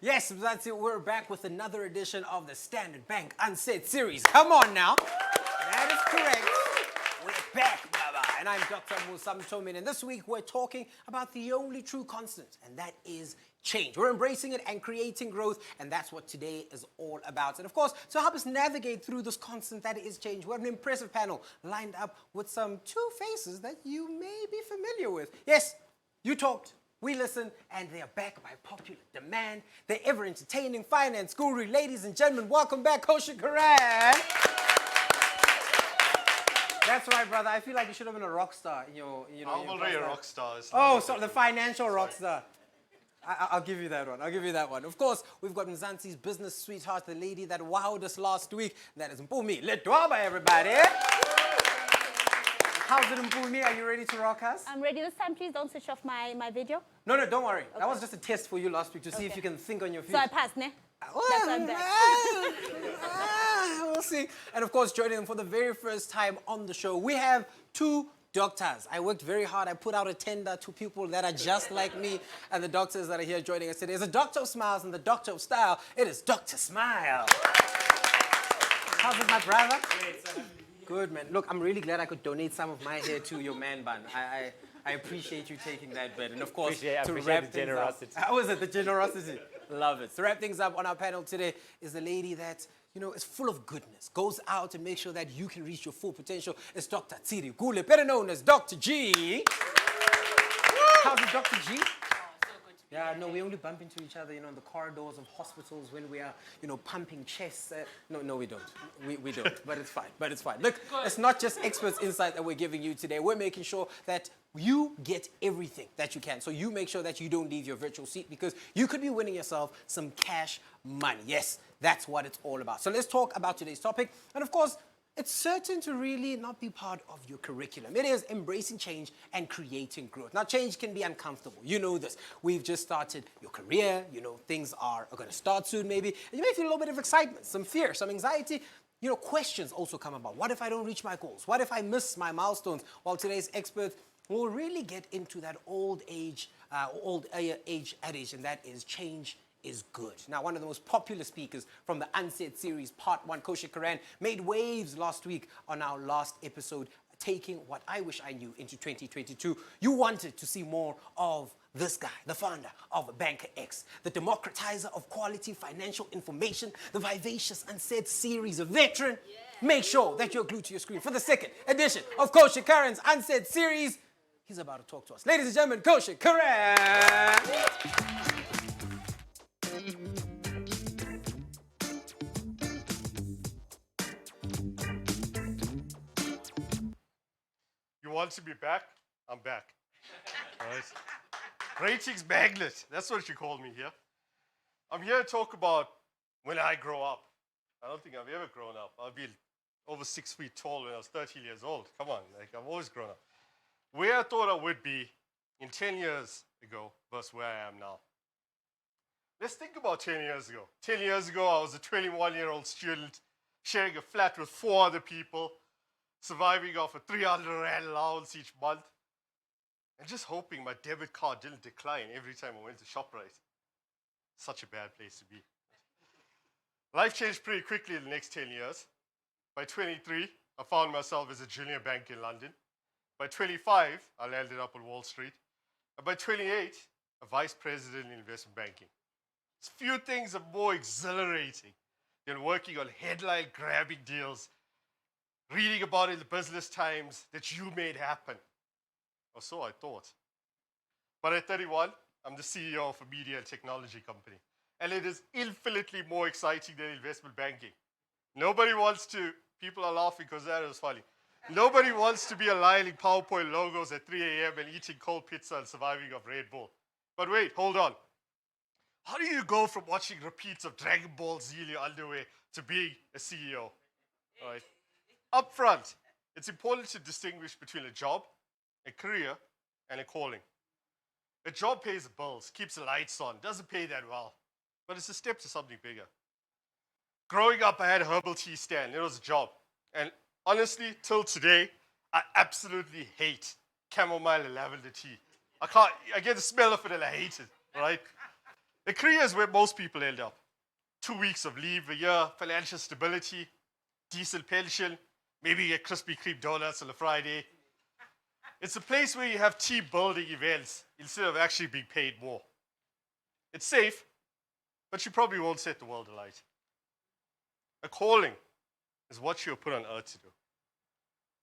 Yes, that's it. We're back with another edition of the Standard Bank Unsaid series. Come on now. That is correct. We're back, brother. And I'm Dr. Musam Tomin. And this week we're talking about the only true constant, and that is change. We're embracing it and creating growth, and that's what today is all about. And of course, to help us navigate through this constant that is change, we have an impressive panel lined up with some two faces that you may be familiar with. Yes, you talked. We listen, and they are back by popular demand. The ever-entertaining finance guru. Ladies and gentlemen, welcome back, Kosha Karan. That's right, brother. I feel like you should have been a rock star in your, I'm already a rock star. Oh, so the financial rock star. I'll give you that one. I'll give you that one. Of course, we've got Mzansi's business sweetheart, the lady that wowed us last week. That is Mpumi Letwaba, everybody. How's it, Mpumi? Are you ready to rock us? I'm ready. This time, please don't switch off my video. No, don't worry. Okay. That was just a test for you last week to see if you can think on your feet. So I passed, ne? That's what I'm back. We'll see. And of course, joining them for the very first time on the show, we have two doctors. I worked very hard. I put out a tender to people that are just like me, and the doctors that are here joining us today. There's a doctor of smiles and the doctor of style. It is Dr. Smile. How's it, my brother? Good, man. Look, I'm really glad I could donate some of my hair to your man bun. I appreciate you taking that bet. And of course, I appreciate the generosity. How is it, the generosity? Love it. To wrap things up on our panel today is the lady that, is full of goodness, goes out and makes sure that you can reach your full potential. It's Dr. Tsiri Gule, better known as Dr. G. How's it, Dr. G? Yeah, no, we only bump into each other, in the corridors of hospitals when we are, pumping chests. No, we don't. We don't, but it's fine. Look, it's not just experts' insight that we're giving you today. We're making sure that you get everything that you can. So you make sure that you don't leave your virtual seat because you could be winning yourself some cash money. Yes, that's what it's all about. So let's talk about today's topic. And of course, it's certain to really not be part of your curriculum. It is embracing change and creating growth. Now, change can be uncomfortable. You know this. We've just started your career. Things are going to start soon maybe. And you may feel a little bit of excitement, some fear, some anxiety. Questions also come about. What if I don't reach my goals? What if I miss my milestones? Well, today's expert will really get into that old age adage, and that is change is good. Now, one of the most popular speakers from the Unsaid series, Part 1, Kosha Karan, made waves last week on our last episode, taking what I wish I knew into 2022. You wanted to see more of this guy, the founder of Banker X, the democratizer of quality financial information, the vivacious Unsaid series, a veteran. Yeah. Make sure that you're glued to your screen for the second edition of Kosha Karan's Unsaid series. He's about to talk to us. Ladies and gentlemen, Kosha Karan. You want to be back? I'm back. All right. Ratings magnet. That's what you called me here. I'm here to talk about when I grow up. I don't think I've ever grown up. I've been over 6 feet tall when I was 13 years old. Come on, I've always grown up. Where I thought I would be in 10 years ago versus where I am now. Let's think about 10 years ago. 10 years ago, I was a 21-year-old student sharing a flat with 4 other people, surviving off a 300 Rand allowance each month, and just hoping my debit card didn't decline every time I went to ShopRite. Such a bad place to be. Life changed pretty quickly in the next 10 years. By 23, I found myself as a junior banker in London. By 25, I landed up on Wall Street. And by 28, a vice president in investment banking. Few things are more exhilarating than working on headline-grabbing deals, reading about it in the Business Times that you made happen. Or so I thought. But at 31, I'm the CEO of a media and technology company. And it is infinitely more exciting than investment banking. People are laughing because that is funny. Nobody wants to be aligning PowerPoint logos at 3 a.m. and eating cold pizza and surviving off Red Bull. But wait, hold on. How do you go from watching repeats of Dragon Ball Z in your underwear to being a CEO? All right. Up front, it's important to distinguish between a job, a career, and a calling. A job pays the bills, keeps the lights on, doesn't pay that well, but it's a step to something bigger. Growing up, I had a herbal tea stand. It was a job. And honestly, till today, I absolutely hate chamomile and lavender tea. I get the smell of it and I hate it, right? A career is where most people end up. 2 weeks of leave a year, financial stability, decent pension, maybe you get Krispy Kreme donuts on a Friday. It's a place where you have team building events instead of actually being paid more. It's safe, but you probably won't set the world alight. A calling is what you were put on earth to do.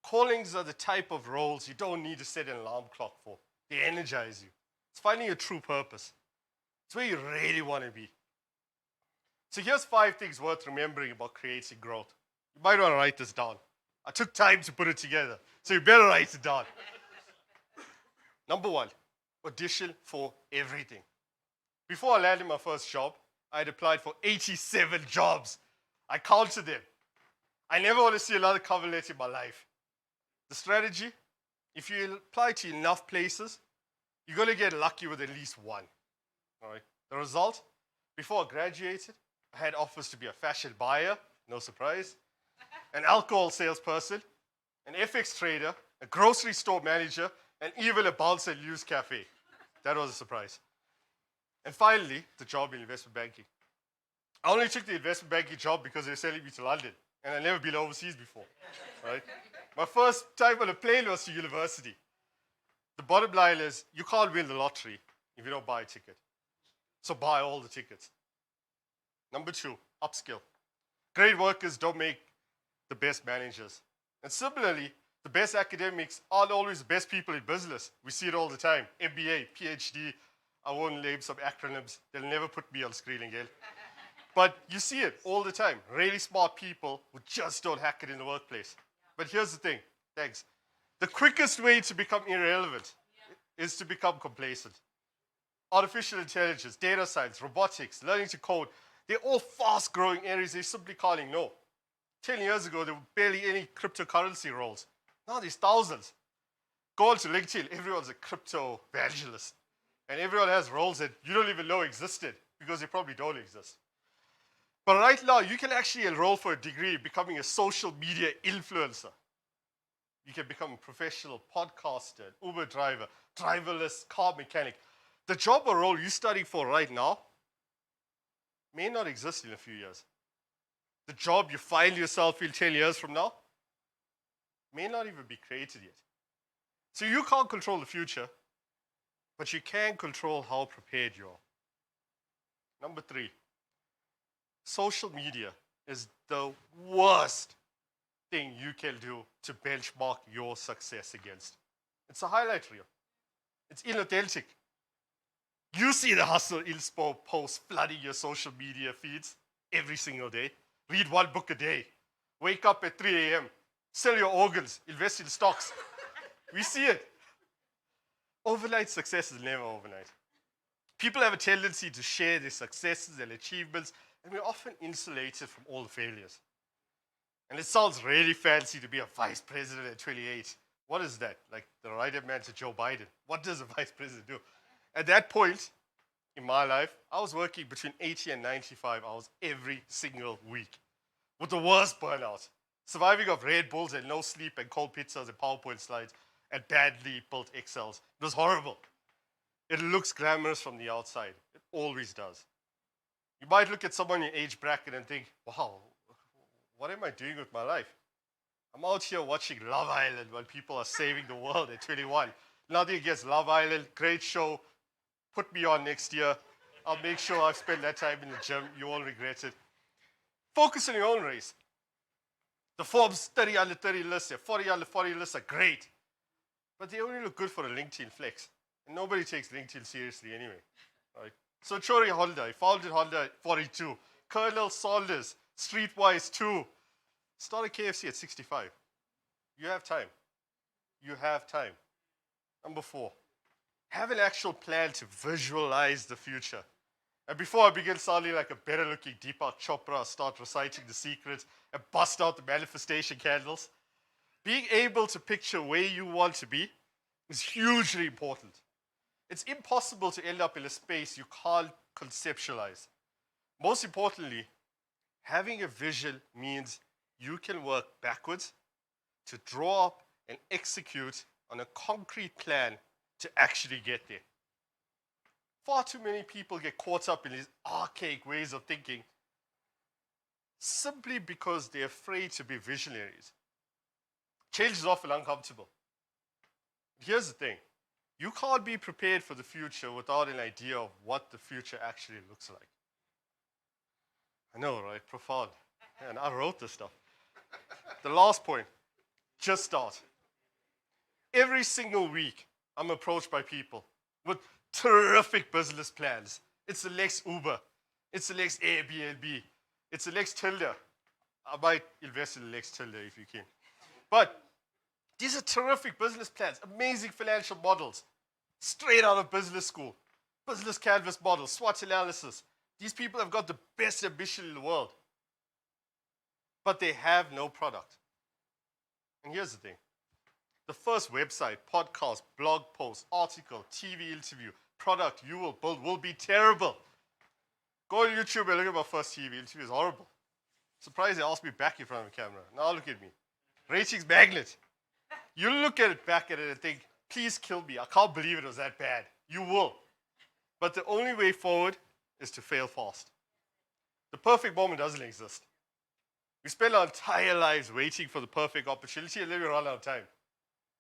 Callings are the type of roles you don't need to set an alarm clock for. They energize you. It's finding your true purpose. It's where you really want to be. So here's 5 things worth remembering about creating growth. You might want to write this down. I took time to put it together, so you better write it down. Number 1, audition for everything. Before I landed my first job, I had applied for 87 jobs. I counted them. I never want to see another cover letter in my life. The strategy, if you apply to enough places, you're going to get lucky with at least one. All right. The result, before I graduated, I had offers to be a fashion buyer, no surprise, an alcohol salesperson, an FX trader, a grocery store manager, and even a bouncer at Lou's Cafe. That was a surprise. And finally, the job in investment banking. I only took the investment banking job because they were sending me to London, and I'd never been overseas before. Right? My first time on a plane was to university. The bottom line is, you can't win the lottery if you don't buy a ticket. So buy all the tickets. Number 2, upskill. Great workers don't make the best managers. And similarly, the best academics aren't always the best people in business. We see it all the time. MBA, PhD, I won't name some acronyms. They'll never put me on screen again. But you see it all the time. Really smart people who just don't hack it in the workplace. But here's the thing. Thanks. The quickest way to become irrelevant is to become complacent. Artificial intelligence, data science, robotics, learning to code, they're all fast-growing areas they simply can't ignore. 10 years ago, there were barely any cryptocurrency roles. Now there's thousands. Go on to LinkedIn, everyone's a crypto evangelist. And everyone has roles that you don't even know existed because they probably don't exist. But right now, you can actually enroll for a degree becoming a social media influencer. You can become a professional podcaster, Uber driver, driverless car mechanic. The job or role you're studying for right now may not exist in a few years. The job you find yourself in 10 years from now may not even be created yet. So you can't control the future, but you can control how prepared you are. Number 3, social media is the worst thing you can do to benchmark your success against. It's a highlight reel. It's inauthentic. You see the hustle inspo posts flooding your social media feeds every single day. Read 1 book a day. Wake up at 3 a.m. Sell your organs. Invest in stocks. We see it. Overnight success is never overnight. People have a tendency to share their successes and achievements, and we're often insulated from all the failures. And it sounds really fancy to be a vice president at 28. What is that? Like the right-hand man to Joe Biden. What does a vice president do? At that point in my life, I was working between 80 and 95 hours every single week with the worst burnout. Surviving off Red Bulls and no sleep and cold pizzas and PowerPoint slides and badly built Excels. It was horrible. It looks glamorous from the outside. It always does. You might look at someone in your age bracket and think, wow, what am I doing with my life? I'm out here watching Love Island while people are saving the world at 21. Nothing against Love Island, great show. Put me on next year. I'll make sure I've spent that time in the gym. You won't regret it. Focus on your own race. The Forbes 30 under 30 lists, the 40 under 40 lists are great. But they only look good for a LinkedIn flex. And nobody takes LinkedIn seriously anyway. Right? So Chori Honda, he founded Honda at 42. Colonel Saunders, Streetwise 2. Started KFC at 65. You have time. You have time. Number 4, have an actual plan to visualize the future. And before I begin sounding like a better-looking Deepak Chopra, start reciting the secrets and bust out the manifestation candles, being able to picture where you want to be is hugely important. It's impossible to end up in a space you can't conceptualize. Most importantly, having a vision means you can work backwards to draw up and execute on a concrete plan to actually get there. Far too many people get caught up in these archaic ways of thinking simply because they're afraid to be visionaries. Change is often uncomfortable. Here's the thing. You can't be prepared for the future without an idea of what the future actually looks like. I know, right? Profound. And I wrote this stuff. The last point, just start. Every single week, I'm approached by people with terrific business plans. It's the next Uber. It's the next Airbnb. It's the next Tinder. I might invest in the next Tinder if you can. But these are terrific business plans, amazing financial models, straight out of business school, business canvas models, SWOT analysis. These people have got the best ambition in the world, but they have no product. And here's the thing. The first website, podcast, blog post, article, TV interview, product you will build will be terrible. Go on YouTube and look at my first TV interview. It's horrible. Surprised they asked me back in front of the camera. Now look at me. Ratings magnet. You look at it back at it and think, please kill me. I can't believe it was that bad. You will. But the only way forward is to fail fast. The perfect moment doesn't exist. We spend our entire lives waiting for the perfect opportunity and then we run out of time.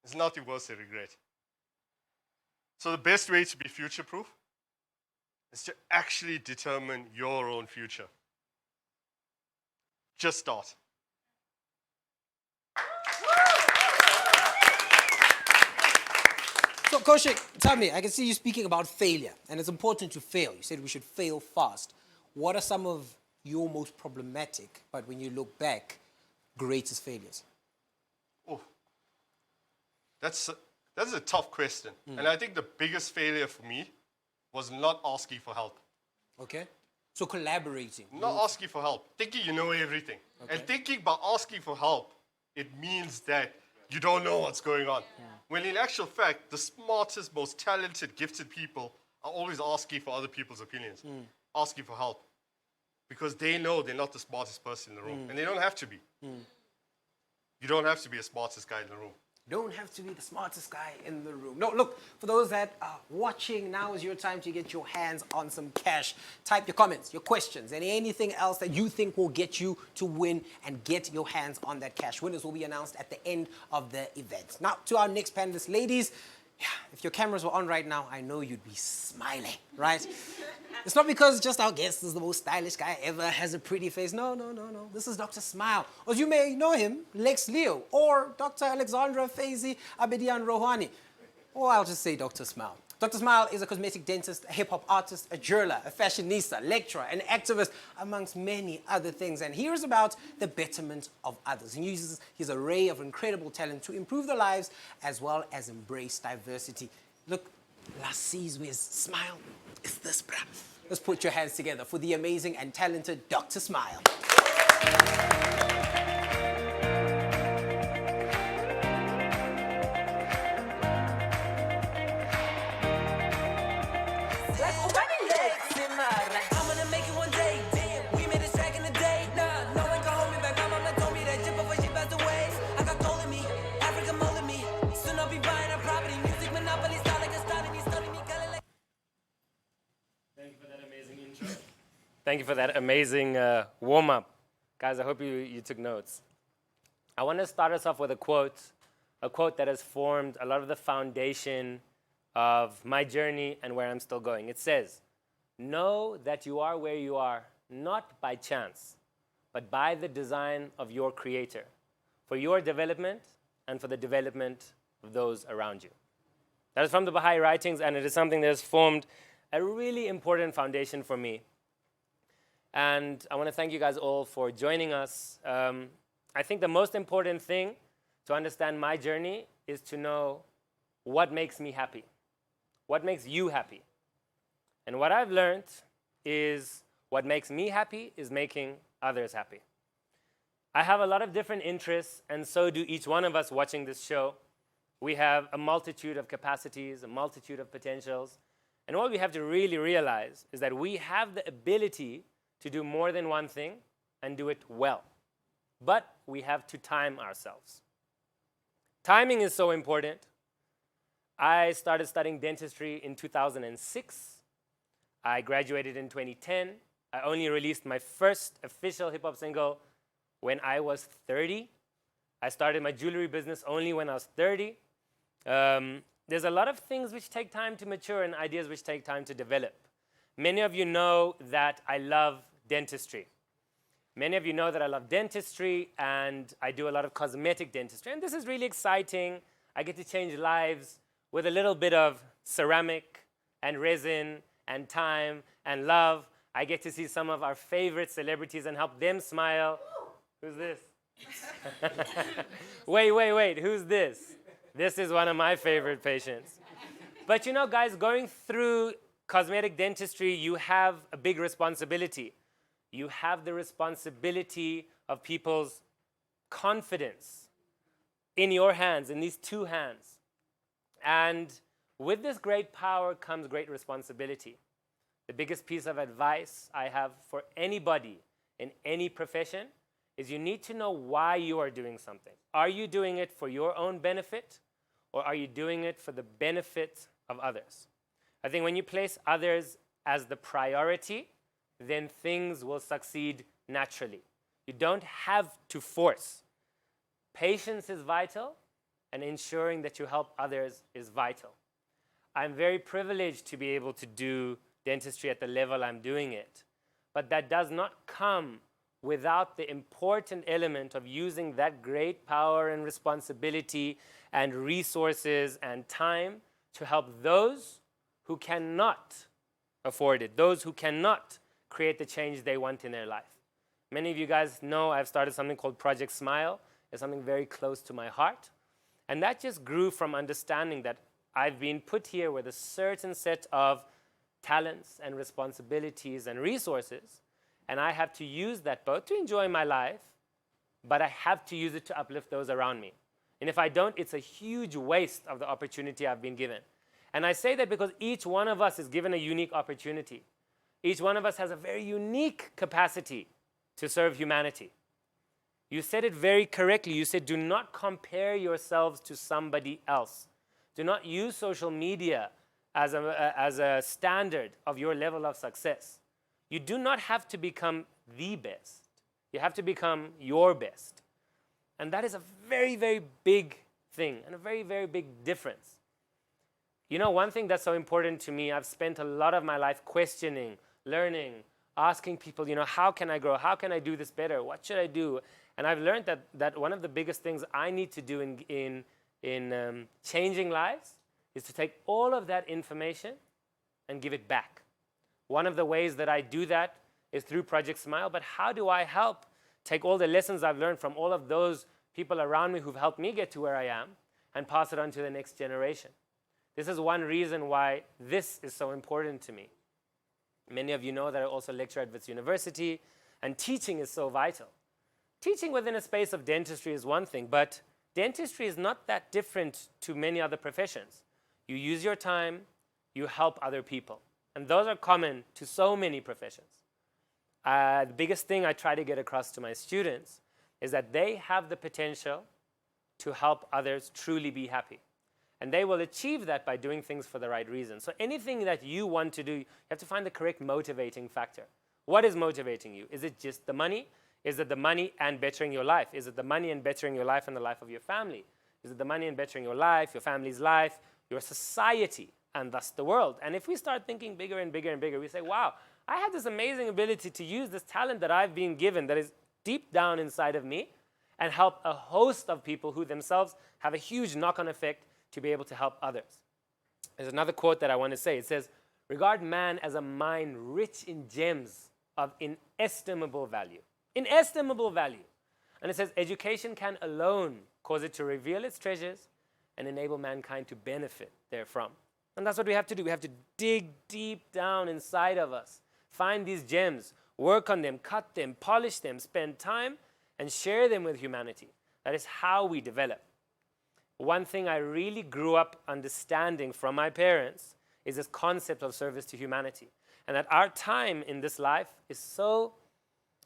There's nothing worse than regret. So the best way to be future-proof is to actually determine your own future. Just start. So, Kaushik, tell me, I can see you speaking about failure, and it's important to fail. You said we should fail fast. What are some of your most problematic, but when you look back, greatest failures? Oh, that's a tough question. And I think the biggest failure for me was not asking for help. Okay. So collaborating. Not asking for help. Thinking you know everything. Okay. And thinking by asking for help, it means that you don't know what's going on. When in actual fact, the smartest, most talented, gifted people are always asking for other people's opinions. Asking for help. Because they know they're not the smartest person in the room. And they don't have to be. You don't have to be the smartest guy in the room. Don't have to be the smartest guy in the room. No, look, for those that are watching, now is your time to get your hands on some cash. Type your comments, your questions, and anything else that you think will get you to win and get your hands on that cash. Winners will be announced at the end of the event. Now, to our next panelists, ladies, if your cameras were on right now, I know you'd be smiling, right? It's not because just our guest is the most stylish guy ever, has a pretty face. No. This is Dr. Smile. Or you may know him, Lex Leo, or Dr. Alexandra Faizi Abedian Rohani. Or I'll just say Dr. Smile. Dr. Smile is a cosmetic dentist, a hip-hop artist, a jeweler, a fashionista, lecturer, an activist, amongst many other things. And here's about the betterment of others. He uses his array of incredible talent to improve their lives as well as embrace diversity. Look, last sees with smile. It's this, bruh. Let's put your hands together for the amazing and talented Dr. Smile. Thank you for that amazing warm-up. Guys, I hope you took notes. I want to start us off with a quote that has formed a lot of the foundation of my journey and where I'm still going. It says, "Know that you are where you are, not by chance, but by the design of your creator, for your development and for the development of those around you." That is from the Baha'i writings, and it is something that has formed a really important foundation for me. And I want to thank you guys all for joining us. I think the most important thing to understand my journey is to know what makes me happy, what makes you happy. And what I've learned is what makes me happy is making others happy. I have a lot of different interests, and so do each one of us watching this show. We have a multitude of capacities, a multitude of potentials. And what we have to really realize is that we have the ability to do more than one thing and do it well. But we have to time ourselves. Timing is so important. I started studying dentistry in 2006. I graduated in 2010. I only released my first official hip-hop single when I was 30. I started my jewelry business only when I was 30. There's a lot of things which take time to mature and ideas which take time to develop. Many of you know that I love dentistry. Many of you know that I love dentistry, and I do a lot of cosmetic dentistry. And this is really exciting. I get to change lives with a little bit of ceramic and resin and time and love. I get to see some of our favorite celebrities and help them smile. Who's this? Wait, who's this? This is one of my favorite patients. But you know, guys, going through cosmetic dentistry, you have a big responsibility. You have the responsibility of people's confidence in your hands, in these two hands. And with this great power comes great responsibility. The biggest piece of advice I have for anybody in any profession is you need to know why you are doing something. Are you doing it for your own benefit, or are you doing it for the benefit of others? I think when you place others as the priority, then things will succeed naturally. You don't have to force. Patience is vital, and ensuring that you help others is vital. I'm very privileged to be able to do dentistry at the level I'm doing it, but that does not come without the important element of using that great power and responsibility and resources and time to help those who cannot afford it, those who cannot create the change they want in their life. Many of you guys know I've started something called Project Smile. It's something very close to my heart. And that just grew from understanding that I've been put here with a certain set of talents and responsibilities and resources, and I have to use that both to enjoy my life, but I have to use it to uplift those around me. And if I don't, it's a huge waste of the opportunity I've been given. And I say that because each one of us is given a unique opportunity. Each one of us has a very unique capacity to serve humanity. You said it very correctly. You said, do not compare yourselves to somebody else. Do not use social media as a standard of your level of success. You do not have to become the best. You have to become your best. And that is a very, very big thing and a very, very big difference. You know, one thing that's so important to me, I've spent a lot of my life questioning, learning, asking people, you know, how can I grow? How can I do this better? What should I do? And I've learned that one of the biggest things I need to do in changing lives is to take all of that information and give it back. One of the ways that I do that is through Project Smile, but how do I help take all the lessons I've learned from all of those people around me who've helped me get to where I am and pass it on to the next generation? This is one reason why this is so important to me. Many of you know that I also lecture at Wits University, and teaching is so vital. Teaching within a space of dentistry is one thing, but dentistry is not that different to many other professions. You use your time, you help other people. And those are common to so many professions. The biggest thing I try to get across to my students is that they have the potential to help others truly be happy. And they will achieve that by doing things for the right reason. So anything that you want to do, you have to find the correct motivating factor. What is motivating you? Is it just the money? Is it the money and bettering your life? Is it the money and bettering your life and the life of your family? Is it the money and bettering your life, your family's life, your society, and thus the world? And if we start thinking bigger and bigger and bigger, we say, wow, I have this amazing ability to use this talent that I've been given that is deep down inside of me and help a host of people who themselves have a huge knock-on effect to be able to help others. There's another quote that I want to say. It says, regard man as a mine rich in gems of inestimable value. Inestimable value. And it says, education can alone cause it to reveal its treasures and enable mankind to benefit therefrom. And that's what we have to do. We have to dig deep down inside of us, find these gems, work on them, cut them, polish them, spend time, and share them with humanity. That is how we develop. One thing I really grew up understanding from my parents is this concept of service to humanity. And that our time in this life is so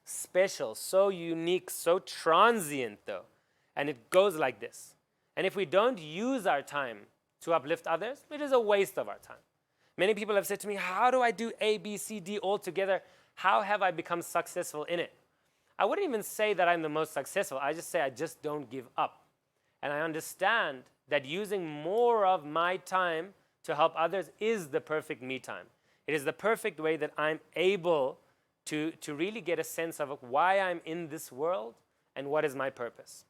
special, so unique, so transient though. And it goes like this. And if we don't use our time to uplift others, it is a waste of our time. Many people have said to me, how do I do A, B, C, D all together? How have I become successful in it? I wouldn't even say that I'm the most successful. I just say I just don't give up. And I understand that using more of my time to help others is the perfect me time. It is the perfect way that I'm able to really get a sense of why I'm in this world and what is my purpose.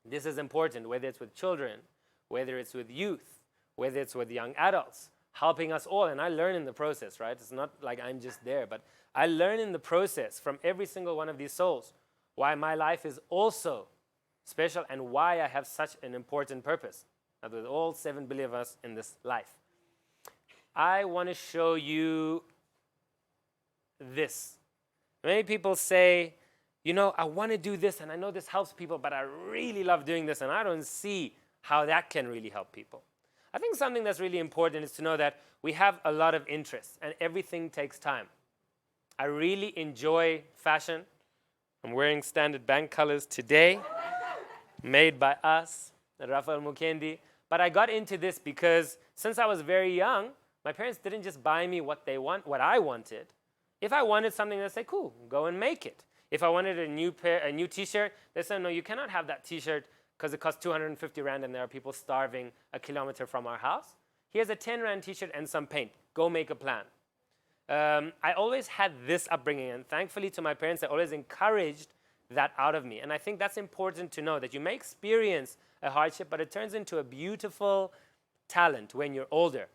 This is important, whether it's with children, whether it's with youth, whether it's with young adults, helping us all. And I learn in the process, right? It's not like I'm just there, but I learn in the process from every single one of these souls why my life is also special and why I have such an important purpose. With all 7 billion of us in this life. I want to show you this. Many people say, you know, I want to do this and I know this helps people, but I really love doing this and I don't see how that can really help people. I think something that's really important is to know that we have a lot of interests and everything takes time. I really enjoy fashion. I'm wearing Standard Bank colors today, made by us, Rafael Mukendi. But I got into this because since I was very young, my parents didn't just buy me what I wanted. If I wanted something, they'd say, cool, go and make it. If I wanted a new t-shirt, they said, no, you cannot have that t-shirt because it costs 250 Rand and there are people starving a kilometer from our house. Here's a 10 Rand t-shirt and some paint. Go make a plan. I always had this upbringing, and thankfully to my parents, they always encouraged that out of me. And I think that's important to know, that you may experience a hardship, but it turns into a beautiful talent when you're older.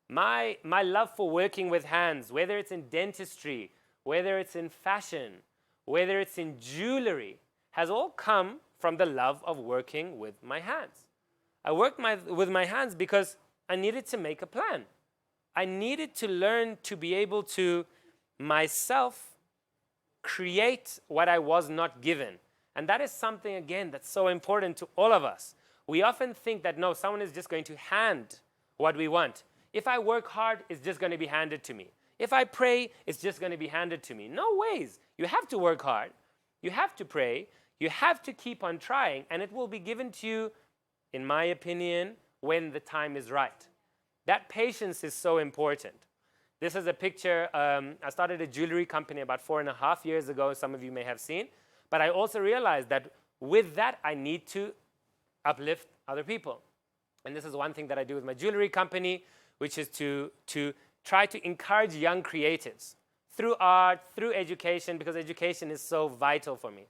My love for working with hands, whether it's in dentistry, whether it's in fashion, whether it's in jewelry, has all come from the love of working with my hands. I worked with my hands because I needed to make a plan. I needed to learn to be able to myself create what I was not given. And that is something, again, that's so important to all of us. We often think that, no, someone is just going to hand what we want. If I work hard, it's just going to be handed to me. If I pray, it's just going to be handed to me. No ways. You have to work hard. You have to pray. You have to keep on trying, and it will be given to you, in my opinion, when the time is right. That patience is so important. This is a picture. I started a jewelry company about 4.5 years ago. Some of you may have seen. But I also realized that with that, I need to uplift other people. And this is one thing that I do with my jewelry company, which is to try to encourage young creatives through art, through education, because education is so vital for me.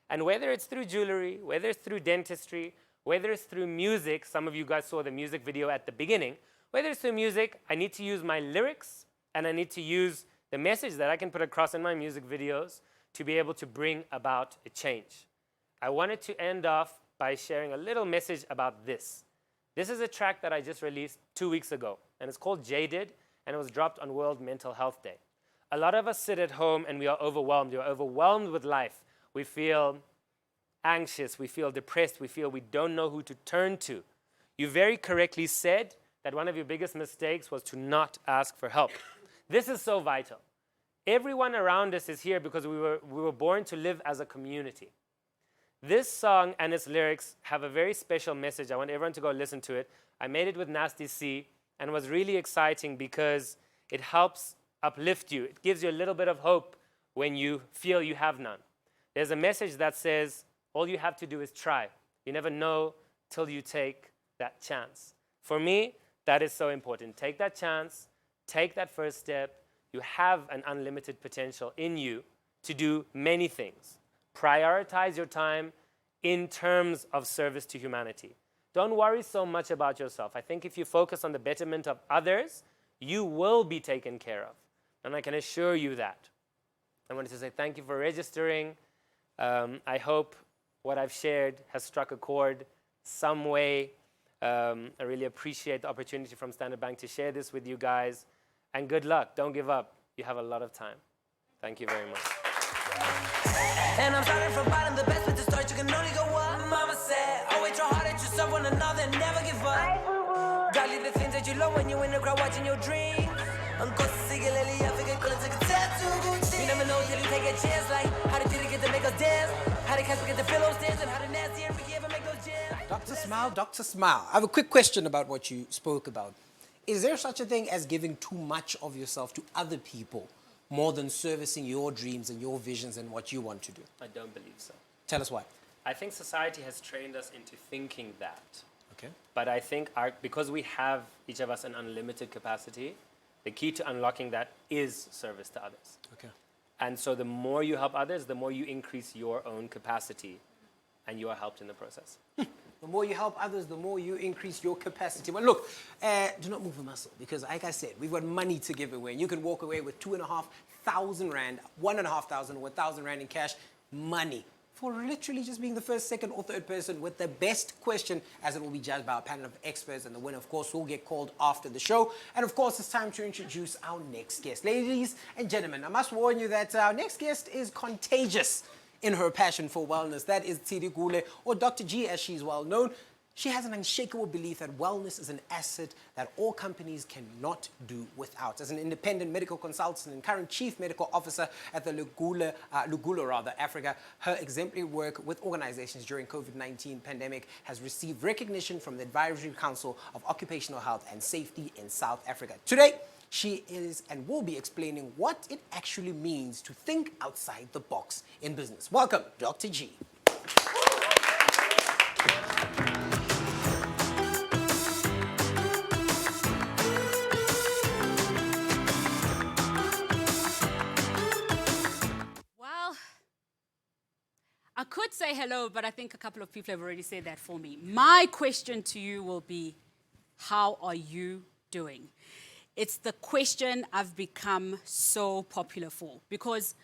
And whether it's through jewelry, whether it's through dentistry, whether it's through music, some of you guys saw the music video at the beginning, whether it's through music, I need to use my lyrics and I need to use the message that I can put across in my music videos to be able to bring about a change. I wanted to end off by sharing a little message about this. This is a track that I just released 2 weeks ago, and it's called Jaded, and it was dropped on World Mental Health Day. A lot of us sit at home and we are overwhelmed. We're overwhelmed with life. We feel anxious, we feel depressed, we feel we don't know who to turn to. You very correctly said that one of your biggest mistakes was to not ask for help. This is so vital. Everyone around us is here because we were born to live as a community. This song and its lyrics have a very special message. I want everyone to go listen to it. I made it with Nasty C, and it was really exciting because it helps uplift you. It gives you a little bit of hope when you feel you have none. There's a message that says, all you have to do is try. You never know till you take that chance. For me, that is so important. Take that chance, take that first step. You have an unlimited potential in you to do many things. Prioritize your time in terms of service to humanity. Don't worry so much about yourself. I think if you focus on the betterment of others, you will be taken care of. And I can assure you that. I wanted to say thank you for registering. I hope what I've shared has struck a chord some way. I really appreciate the opportunity from Standard Bank to share this with you guys. And good luck. Don't give up. You have a lot of time. Thank you very much. And I'm starting from bottom, the best with the start, you can only go up. Mama said, always try hard at yourself, one another, and never give up. God leave the things that you love when you're in the crowd watching your dreams. I'm going to see you lately, I figure gonna take a tattoo. You never know till you take a chance, like how did you get to make us dance? How did Casper get the pillows dance, and how did Nasty and Ricky ever make those jams? Dr. Smile, Dr. Smile. I have a quick question about what you spoke about. Is there such a thing as giving too much of yourself to other people more than servicing your dreams and your visions and what you want to do? I don't believe so. Tell us why. I think society has trained us into thinking that. Okay. But I think because we have, each of us, an unlimited capacity, the key to unlocking that is service to others. Okay. And so the more you help others, the more you increase your own capacity, and you are helped in the process. The more you help others, the more you increase your capacity. But look, do not move a muscle, because like I said, we've got money to give away. And you can walk away with 2,500 Rand, 1,500, or 1,000 Rand in cash money for literally just being the first, second, or third person with the best question, as it will be judged by our panel of experts. And the winner, of course, will get called after the show. And of course, it's time to introduce our next guest. Ladies and gentlemen, I must warn you that our next guest is contagious in her passion for wellness. That is Tsiri Gule, or Dr. G as she's well known. She has an unshakable belief that wellness is an asset that all companies cannot do without. As an independent medical consultant and current chief medical officer at the Lugula Africa, her exemplary work with organizations during COVID-19 pandemic has received recognition from the Advisory Council of Occupational Health and Safety in South Africa. Today, she is and will be explaining what it actually means to think outside the box in business. Welcome, Dr. G. Well, I could say hello, but I think a couple of people have already said that for me. My question to you will be, how are you doing? It's the question I've become so popular for, because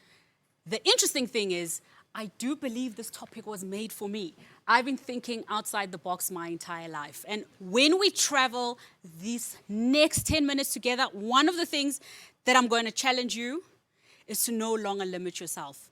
the interesting thing is, I do believe this topic was made for me. I've been thinking outside the box my entire life. And when we travel these next 10 minutes together, one of the things that I'm going to challenge you is to no longer limit yourself.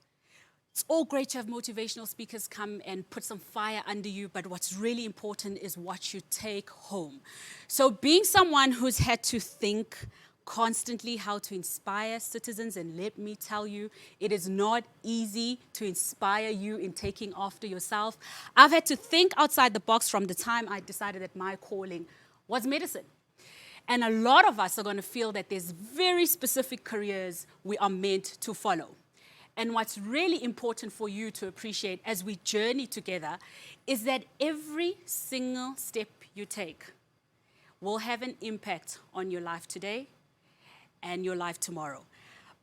It's all great to have motivational speakers come and put some fire under you, but what's really important is what you take home. So being someone who's had to think constantly how to inspire citizens, and let me tell you, it is not easy to inspire you in taking after yourself. I've had to think outside the box from the time I decided that my calling was medicine. And a lot of us are going to feel that there's very specific careers we are meant to follow. And what's really important for you to appreciate as we journey together is that every single step you take will have an impact on your life today and your life tomorrow.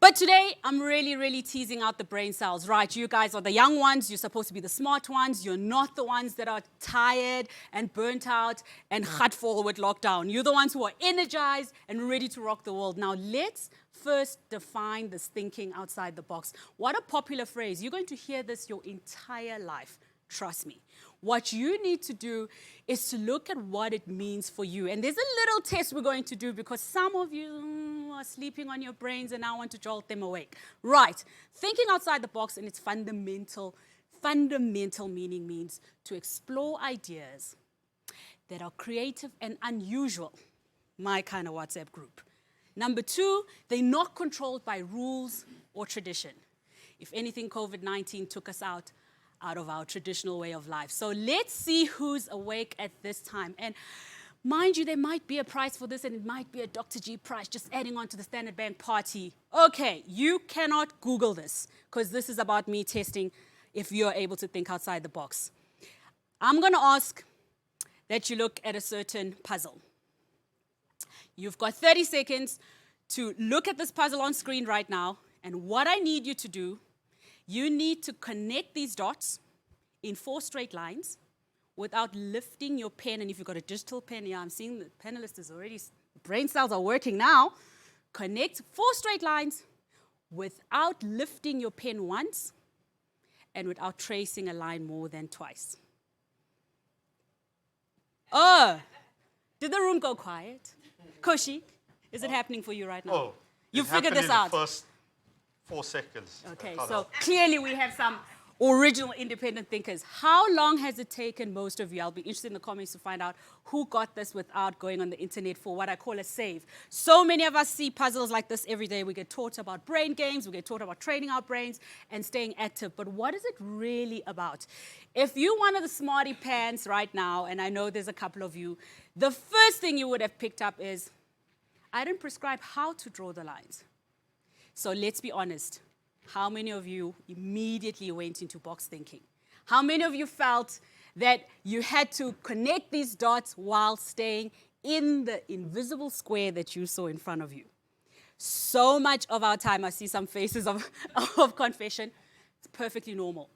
But today, I'm really teasing out the brain cells, right? You guys are the young ones. You're supposed to be the smart ones. You're not the ones that are tired and burnt out and hurtful with lockdown. You're the ones who are energized and ready to rock the world. Now, let's first define this thinking outside the box. What a popular phrase. You're going to hear this your entire life. Trust me. What you need to do is to look at what it means for you. And there's a little test we're going to do, because some of you are sleeping on your brains and I want to jolt them awake. Right. Thinking outside the box in its fundamental meaning means to explore ideas that are creative and unusual. My kind of WhatsApp group. Number two, they're not controlled by rules or tradition. If anything, COVID-19 took us out of our traditional way of life. So let's see who's awake at this time. And mind you, there might be a prize for this, and it might be a Dr. G prize, just adding on to the Standard Bank party. Okay, you cannot Google this, because this is about me testing if you're able to think outside the box. I'm going to ask that you look at a certain puzzle. You've got 30 seconds to look at this puzzle on screen right now, and what I need you to do, you need to connect these dots in 4 straight lines without lifting your pen. And if you've got a digital pen, yeah, I'm seeing the panelist is already, brain cells are working now. Connect 4 straight lines without lifting your pen once and without tracing a line more than twice. Oh, did the room go quiet? Koshi, is it happening for you right now? Oh, you figured this out. The first 4 seconds. Okay, so clearly we have some original independent thinkers. How long has it taken most of you? I'll be interested in the comments to find out who got this without going on the internet for what I call a save. So many of us see puzzles like this every day. We get taught about brain games, we get taught about training our brains and staying active. But what is it really about? If you're one of the smarty pants right now, and I know there's a couple of you, the first thing you would have picked up is I didn't prescribe how to draw the lines. So let's be honest. How many of you immediately went into box thinking? How many of you felt that you had to connect these dots while staying in the invisible square that you saw in front of you? So much of our time, I see some faces of, of confession. It's perfectly normal.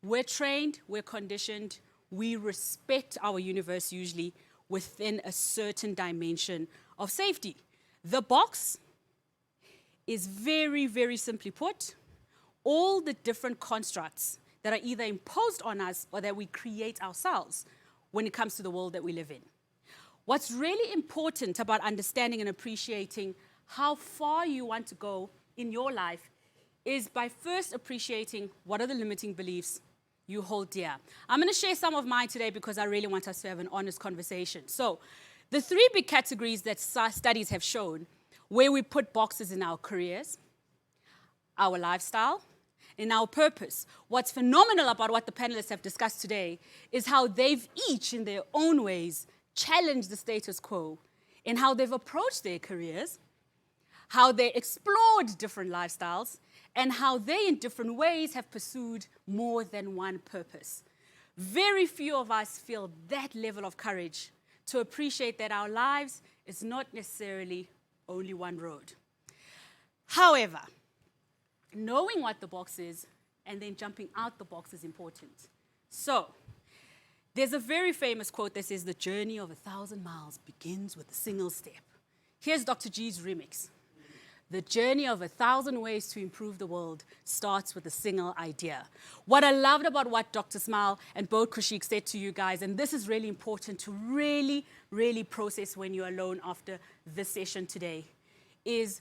We're trained, we're conditioned, we respect our universe usually within a certain dimension of safety. The box is very, very simply put, all the different constructs that are either imposed on us or that we create ourselves when it comes to the world that we live in. What's really important about understanding and appreciating how far you want to go in your life is by first appreciating what are the limiting beliefs you hold dear. I'm going to share some of mine today because I really want us to have an honest conversation. So the three big categories that studies have shown where we put boxes in our careers, our lifestyle, and our purpose. What's phenomenal about what the panelists have discussed today is how they've each, in their own ways, challenged the status quo in how they've approached their careers, how they explored different lifestyles, and how they, in different ways, have pursued more than one purpose. Very few of us feel that level of courage to appreciate that our lives is not necessarily only one road. However, knowing what the box is and then jumping out the box is important. So, there's a very famous quote that says, "The journey of 1,000 miles begins with a single step." Here's Dr. G's remix. The journey of 1,000 ways to improve the world starts with a single idea. What I loved about what Dr. Smile and Bo Kushik said to you guys, and this is really important to really, really process when you're alone after this session today, is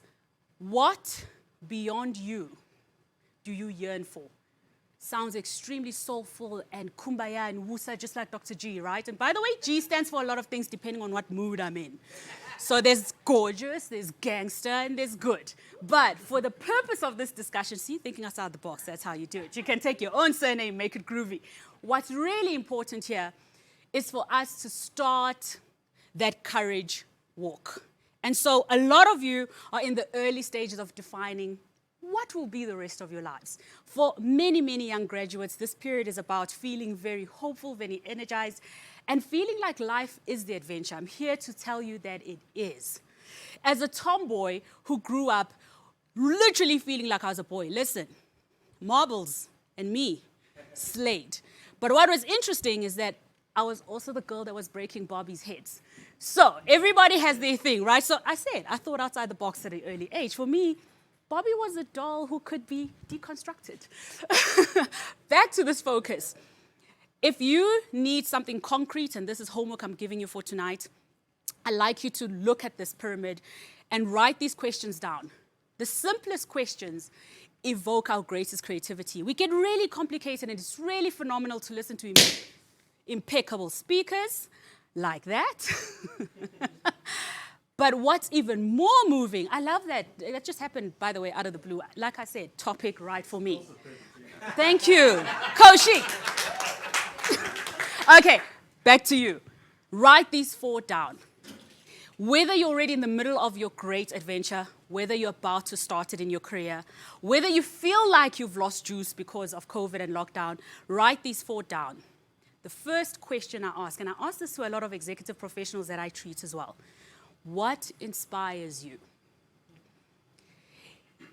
what beyond you do you yearn for? Sounds extremely soulful and kumbaya and wusa, just like Dr. G, right? And by the way, G stands for a lot of things depending on what mood I'm in. So there's gorgeous, there's gangster, and there's good. But for the purpose of this discussion, see, thinking outside the box, that's how you do it. You can take your own surname, make it groovy. What's really important here is for us to start that courage walk. And so a lot of you are in the early stages of defining what will be the rest of your lives. For many, many young graduates, this period is about feeling very hopeful, very energized, and feeling like life is the adventure. I'm here to tell you that it is. As a tomboy who grew up literally feeling like I was a boy, listen, marbles and me slayed. But what was interesting is that I was also the girl that was breaking Barbie's heads. So everybody has their thing, right? So I thought outside the box at an early age. For me, Barbie was a doll who could be deconstructed. Back to this focus. If you need something concrete, and this is homework I'm giving you for tonight, I'd like you to look at this pyramid and write these questions down. The simplest questions evoke our greatest creativity. We get really complicated, and it's really phenomenal to listen to impeccable speakers like that. But what's even more moving, I love that. That just happened, by the way, out of the blue. Like I said, topic right for me. Thank you. Koshi. Okay, back to you. Write these four down. Whether you're already in the middle of your great adventure, whether you're about to start it in your career, whether you feel like you've lost juice because of COVID and lockdown, write these four down. The first question I ask, and I ask this to a lot of executive professionals that I treat as well, what inspires you?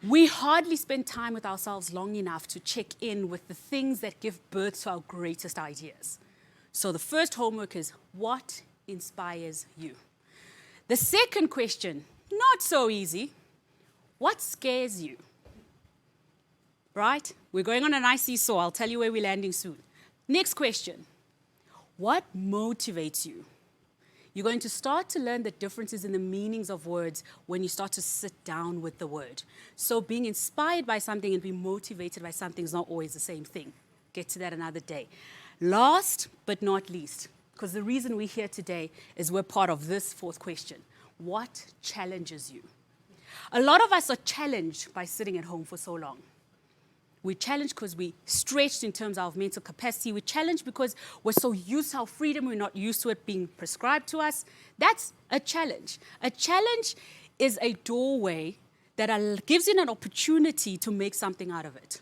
We hardly spend time with ourselves long enough to check in with the things that give birth to our greatest ideas. So the first homework is, what inspires you? The second question, not so easy, what scares you? Right? We're going on a nice seesaw. I'll tell you where we're landing soon. Next question, what motivates you? You're going to start to learn the differences in the meanings of words when you start to sit down with the word. So being inspired by something and being motivated by something is not always the same thing. Get to that another day. Last but not least, because the reason we're here today is we're part of this fourth question. What challenges you? A lot of us are challenged by sitting at home for so long. We're challenged because we're stretched in terms of mental capacity. We're challenged because we're so used to our freedom, we're not used to it being prescribed to us. That's a challenge. A challenge is a doorway that gives you an opportunity to make something out of it.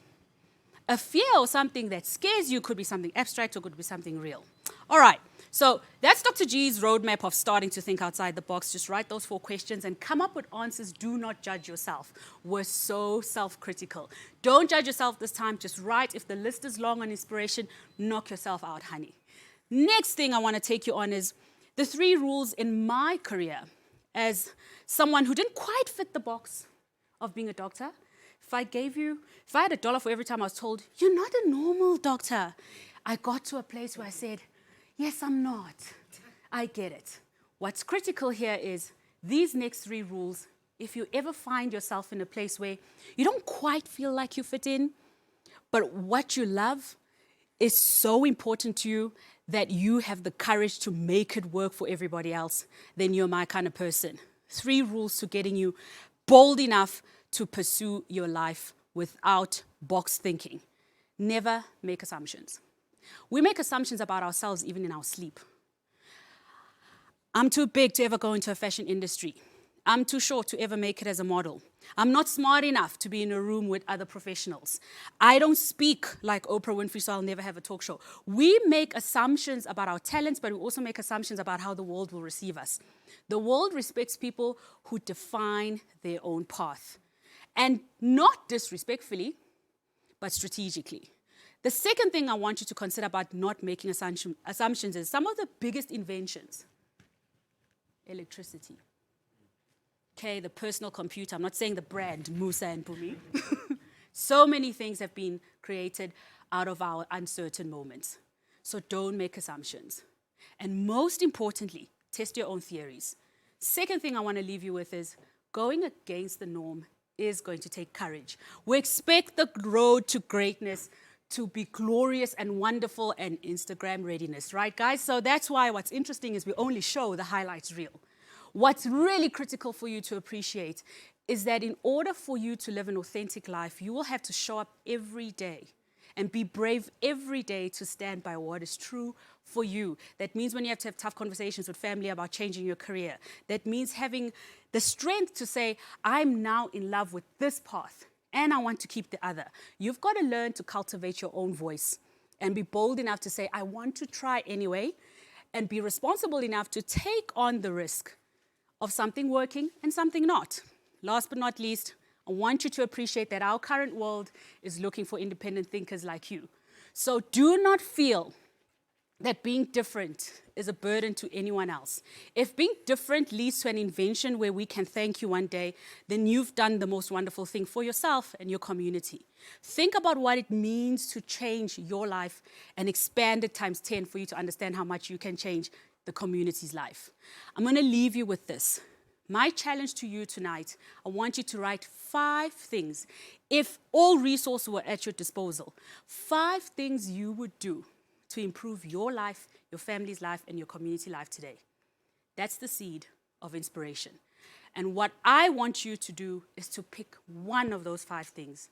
A fear or something that scares you could be something abstract or could be something real. All right, so that's Dr. G's roadmap of starting to think outside the box. Just write those 4 questions and come up with answers. Do not judge yourself. We're so self-critical. Don't judge yourself this time. Just write. If the list is long on inspiration, knock yourself out, honey. Next thing I want to take you on is the 3 rules in my career as someone who didn't quite fit the box of being a doctor. If I had $1 for every time I was told, you're not a normal doctor, I got to a place where I said, yes, I'm not. I get it. What's critical here is these next 3 rules. If you ever find yourself in a place where you don't quite feel like you fit in, but what you love is so important to you that you have the courage to make it work for everybody else, then you're my kind of person. 3 rules to getting you bold enough to pursue your life without box thinking. Never make assumptions. We make assumptions about ourselves even in our sleep. I'm too big to ever go into a fashion industry. I'm too short to ever make it as a model. I'm not smart enough to be in a room with other professionals. I don't speak like Oprah Winfrey, so I'll never have a talk show. We make assumptions about our talents, but we also make assumptions about how the world will receive us. The world respects people who define their own path. And not disrespectfully, but strategically. The second thing I want you to consider about not making assumptions is some of the biggest inventions. Electricity. Okay, the personal computer. I'm not saying the brand, Musa and Bumi. So many things have been created out of our uncertain moments. So don't make assumptions. And most importantly, test your own theories. Second thing I want to leave you with is going against the norm is going to take courage. We expect the road to greatness to be glorious and wonderful and Instagram readiness, right, guys? So that's why what's interesting is we only show the highlights reel. What's really critical for you to appreciate is that in order for you to live an authentic life, you will have to show up every day and be brave every day to stand by what is true for you. That means when you have to have tough conversations with family about changing your career. That means having the strength to say, I'm now in love with this path and I want to keep the other. You've got to learn to cultivate your own voice and be bold enough to say, I want to try anyway, and be responsible enough to take on the risk of something working and something not. Last but not least, I want you to appreciate that our current world is looking for independent thinkers like you. So do not feel that being different is a burden to anyone else. If being different leads to an invention where we can thank you one day, then you've done the most wonderful thing for yourself and your community. Think about what it means to change your life and expand it times 10 for you to understand how much you can change the community's life. I'm going to leave you with this. My challenge to you tonight, I want you to write 5 things. If all resources were at your disposal, 5 things you would do to improve your life, your family's life, and your community life today. That's the seed of inspiration. And what I want you to do is to pick one of those 5 things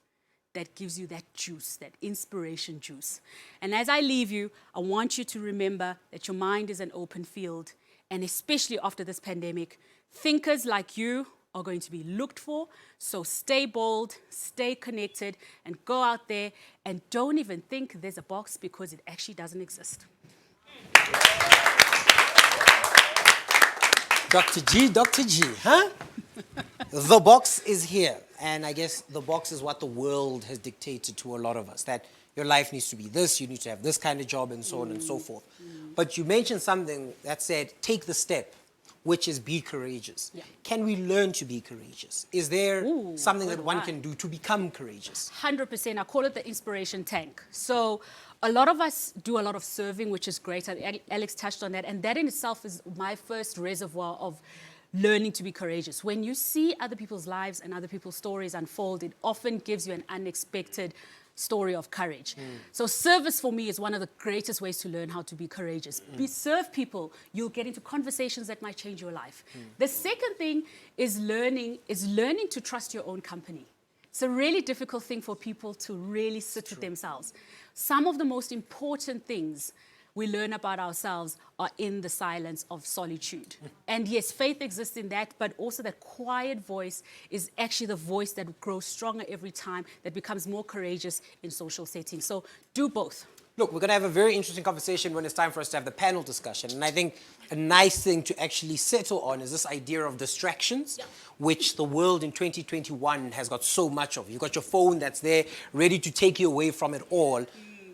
that gives you that juice, that inspiration juice. And as I leave you, I want you to remember that your mind is an open field. And especially after this pandemic, thinkers like you are going to be looked for. So stay bold, stay connected, and go out there and don't even think there's a box because it actually doesn't exist. Dr. G, huh? The box is here. And I guess the box is what the world has dictated to a lot of us, that your life needs to be this, you need to have this kind of job, and so on and so forth. But you mentioned something that said, take the step, which is be courageous. Yeah. Can we learn to be courageous? Is there something that one can do to become courageous? 100%. I call it the inspiration tank. So a lot of us do a lot of serving, which is great. Alex touched on that. And that in itself is my first reservoir of learning to be courageous. When you see other people's lives and other people's stories unfold, it often gives you an unexpected story of courage. So service for me is one of the greatest ways to learn how to be courageous. Serve people, you'll get into conversations that might change your life. The second thing is learning to trust your own company. It's a really difficult thing for people to really sit with themselves. Some of the most important things we learn about ourselves are in the silence of solitude. And yes, faith exists in that, but also that quiet voice is actually the voice that grows stronger every time, that becomes more courageous in social settings. So do both. Look, we're going to have a very interesting conversation when it's time for us to have the panel discussion. And I think a nice thing to actually settle on is this idea of distractions, which the world in 2021 has got so much of. You've got your phone that's there, ready to take you away from it all,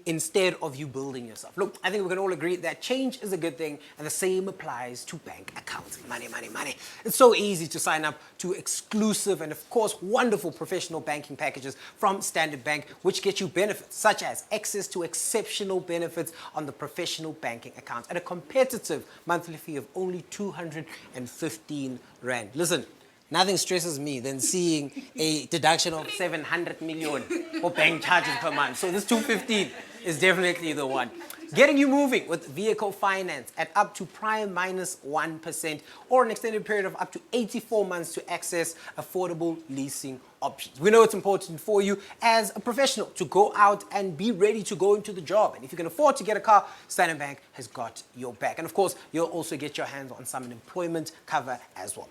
instead of you building yourself. Look, I think we can all agree that change is a good thing, and the same applies to bank accounts. Money, money, money. It's so easy to sign up to exclusive and, of course, wonderful professional banking packages from Standard Bank, which get you benefits such as access to exceptional benefits on the professional banking accounts at a competitive monthly fee of only 215 Rand. Listen, nothing stresses me than seeing a deduction of 700 million for bank charges per month. So this 215 is definitely the one. Getting you moving with vehicle finance at up to prime minus 1% or an extended period of up to 84 months to access affordable leasing options. We know it's important for you as a professional to go out and be ready to go into the job. And if you can afford to get a car, Standard Bank has got your back. And of course, you'll also get your hands on some employment cover as well.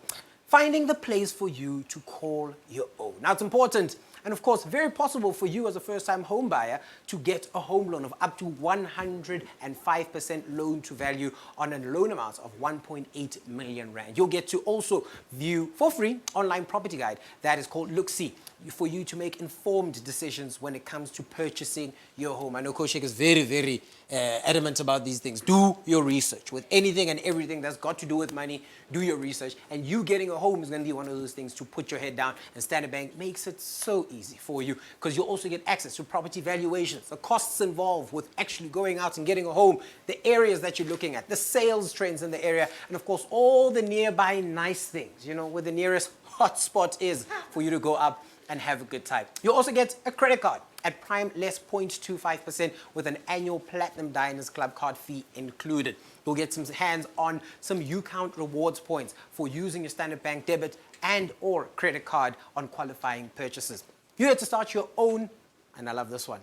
Finding the place for you to call your own. Now, it's important and, of course, very possible for you as a first-time home buyer to get a home loan of up to 105% loan to value on a loan amount of 1.8 million Rand. You'll get to also view for free online property guide that is called Look See, for you to make informed decisions when it comes to purchasing your home. I know Koshik is very, very adamant about these things. Do your research. With anything and everything that's got to do with money, do your research. And you getting a home is going to be one of those things to put your head down. And Standard Bank makes it so easy for you because you'll also get access to property valuations, the costs involved with actually going out and getting a home, the areas that you're looking at, the sales trends in the area, and of course, all the nearby nice things, you know, where the nearest hotspot is for you to go up and have a good time. You'll also get a credit card at prime less 0.25% with an annual Platinum Diners Club card fee included. You'll get some hands on some UCount rewards points for using your Standard Bank debit and or credit card on qualifying purchases. You get to start your own, and I love this one,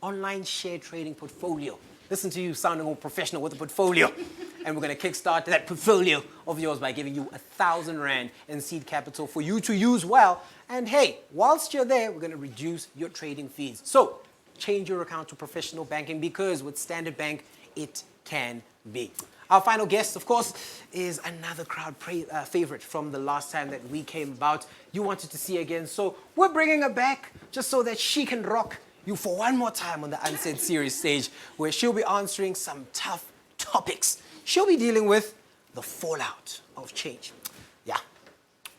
online share trading portfolio. Listen to you sounding all professional with a portfolio. And we're going to kickstart that portfolio of yours by giving you 1,000 Rand in seed capital for you to use well. And hey, whilst you're there, we're going to reduce your trading fees. So change your account to professional banking because with Standard Bank, it can be. Our final guest, of course, is another crowd favorite from the last time that we came about. You wanted to see again, so we're bringing her back just so that she can rock you for one more time on the Unsaid series stage, where she'll be answering some tough topics. She'll be dealing with the fallout of change. Yeah,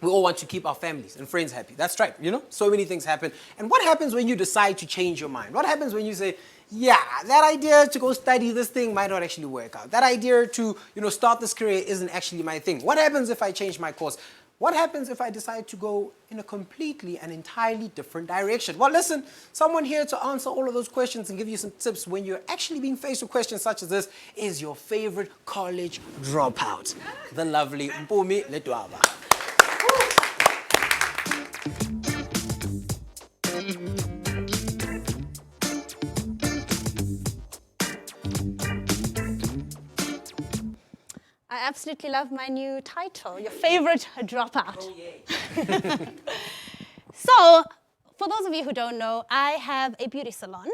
we all want to keep our families and friends happy. That's right, you know, so many things happen. And what happens when you decide to change your mind? What happens when you say, yeah, that idea to go study this thing might not actually work out. That idea to, you know, start this career isn't actually my thing. What happens if I change my course? What happens if I decide to go in a completely and entirely different direction? Well, listen, someone here to answer all of those questions and give you some tips when you're actually being faced with questions such as this is your favorite college dropout, the lovely Mpumi Letwaba. I absolutely love my new title, your favorite dropout. Oh, yeah. So, for those of you who don't know, I have a beauty salon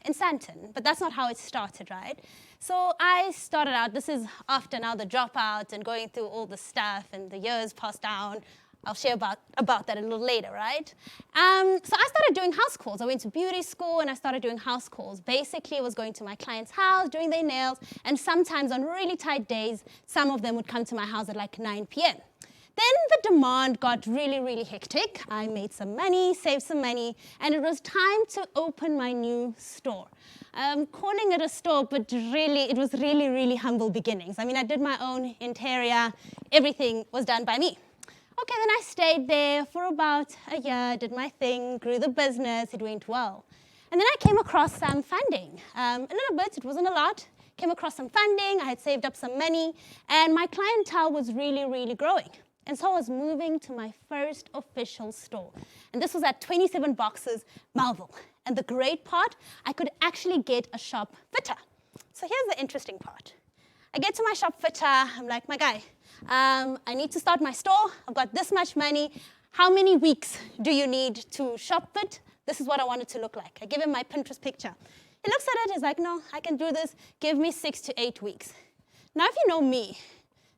in Sandton, but that's not how it started, right? So I started out, this is after now the dropout and going through all the stuff and the years passed down. I'll share about that a little later, right? So I started doing house calls. I went to beauty school and I started doing house calls. Basically, it was going to my client's house, doing their nails, and sometimes on really tight days, some of them would come to my house at like 9 p.m. Then the demand got really, really hectic. I made some money, saved some money, and it was time to open my new store. I'm calling it a store, but really, it was really, really humble beginnings. I mean, I did my own interior. Everything was done by me. Okay, then I stayed there for about a year, did my thing, grew the business, it went well. And then I came across some funding, a little bit, it wasn't a lot. Came across some funding, I had saved up some money, and my clientele was really, really growing. And so I was moving to my first official store. And this was at 27 Boxes, Melville. And the great part, I could actually get a shop fitter. So here's the interesting part. I get to my shop fitter. I'm like, my guy, I need to start my store. I've got this much money. How many weeks do you need to shop fit? This is what I want it to look like. I give him my Pinterest picture. He looks at it. He's like, no, I can do this. Give me 6 to 8 weeks. Now, if you know me,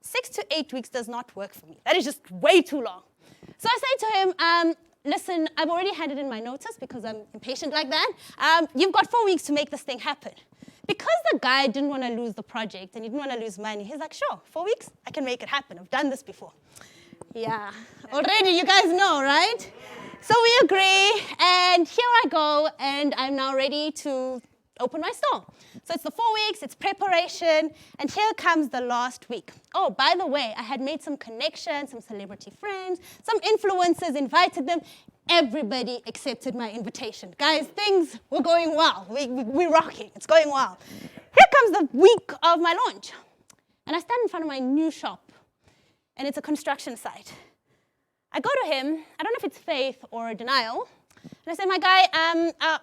6 to 8 weeks does not work for me. That is just way too long. So I say to him, listen, I've already handed in my notice because I'm impatient like that. You've got 4 weeks to make this thing happen. Because the guy didn't want to lose the project and he didn't want to lose money, he's like, sure, 4 weeks, I can make it happen. I've done this before. Yeah, already you guys know, right? So we agree, and here I go, and I'm now ready to open my store. So it's the 4 weeks, it's preparation, and here comes the last week. Oh, by the way, I had made some connections, some celebrity friends, some influencers, invited them. Everybody accepted my invitation. Guys, things were going well. We're rocking. It's going well. Here comes the week of my launch. And I stand in front of my new shop, and it's a construction site. I go to him. I don't know if it's faith or denial. And I say, my guy,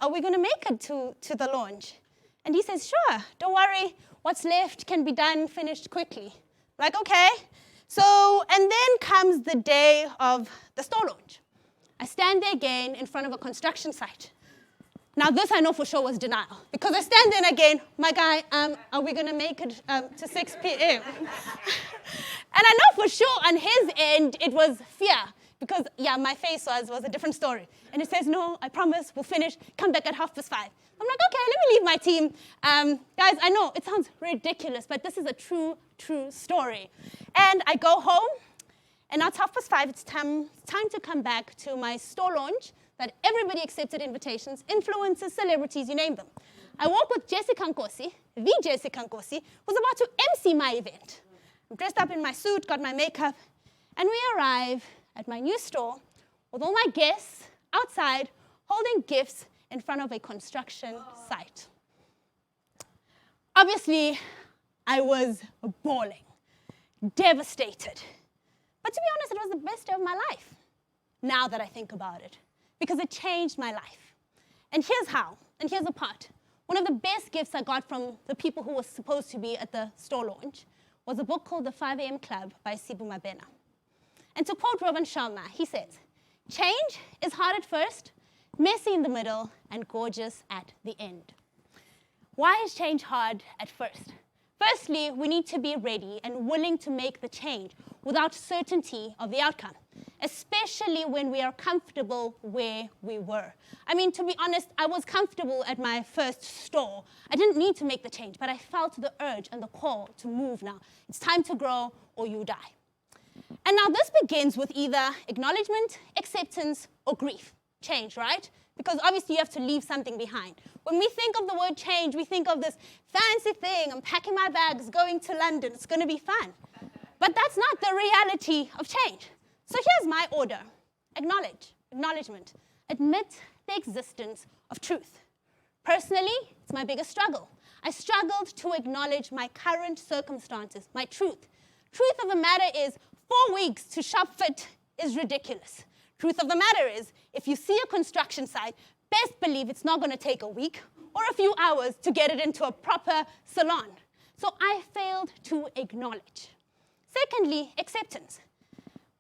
are we going to make it to the launch? And he says, sure, don't worry. What's left can be done, finished quickly. I'm like, okay. So, and then comes the day of the store launch. I stand there again in front of a construction site. Now this I know for sure was denial, because I stand there again, my guy, are we going to make it to 6 p.m.? And I know for sure on his end it was fear, because yeah, my face was a different story. And he says, no, I promise, we'll finish, come back at 5:30. I'm like, okay, let me leave my team. Guys, I know it sounds ridiculous, but this is a true story. And I go home. And now it's 5:30, it's time to come back to my store launch that everybody accepted invitations, influencers, celebrities, you name them. I walk with Jessica Nkosi, the Jessica Nkosi, who's about to MC my event. I'm dressed up in my suit, got my makeup, and we arrive at my new store with all my guests outside holding gifts in front of a construction site. Obviously, I was bawling, devastated. But to be honest, it was the best day of my life, now that I think about it, because it changed my life. And here's how, and here's the part. One of the best gifts I got from the people who were supposed to be at the store launch was a book called The 5 a.m. Club by Sibu Mabena. And to quote Robin Sharma, he says, change is hard at first, messy in the middle, and gorgeous at the end. Why is change hard at first? Firstly, we need to be ready and willing to make the change without certainty of the outcome, especially when we are comfortable where we were. I mean, to be honest, I was comfortable at my first store. I didn't need to make the change, but I felt the urge and the call to move now. It's time to grow or you die. And now this begins with either acknowledgement, acceptance, or grief. Change, right? Because obviously you have to leave something behind. When we think of the word change, we think of this fancy thing, I'm packing my bags, going to London, it's going to be fun. But that's not the reality of change. So here's my order. Acknowledgement. Admit the existence of truth. Personally, it's my biggest struggle. I struggled to acknowledge my current circumstances, my truth. Truth of the matter is, 4 weeks to shop fit is ridiculous. Truth of the matter is, if you see a construction site, best believe it's not going to take a week or a few hours to get it into a proper salon. So I failed to acknowledge. Secondly, acceptance.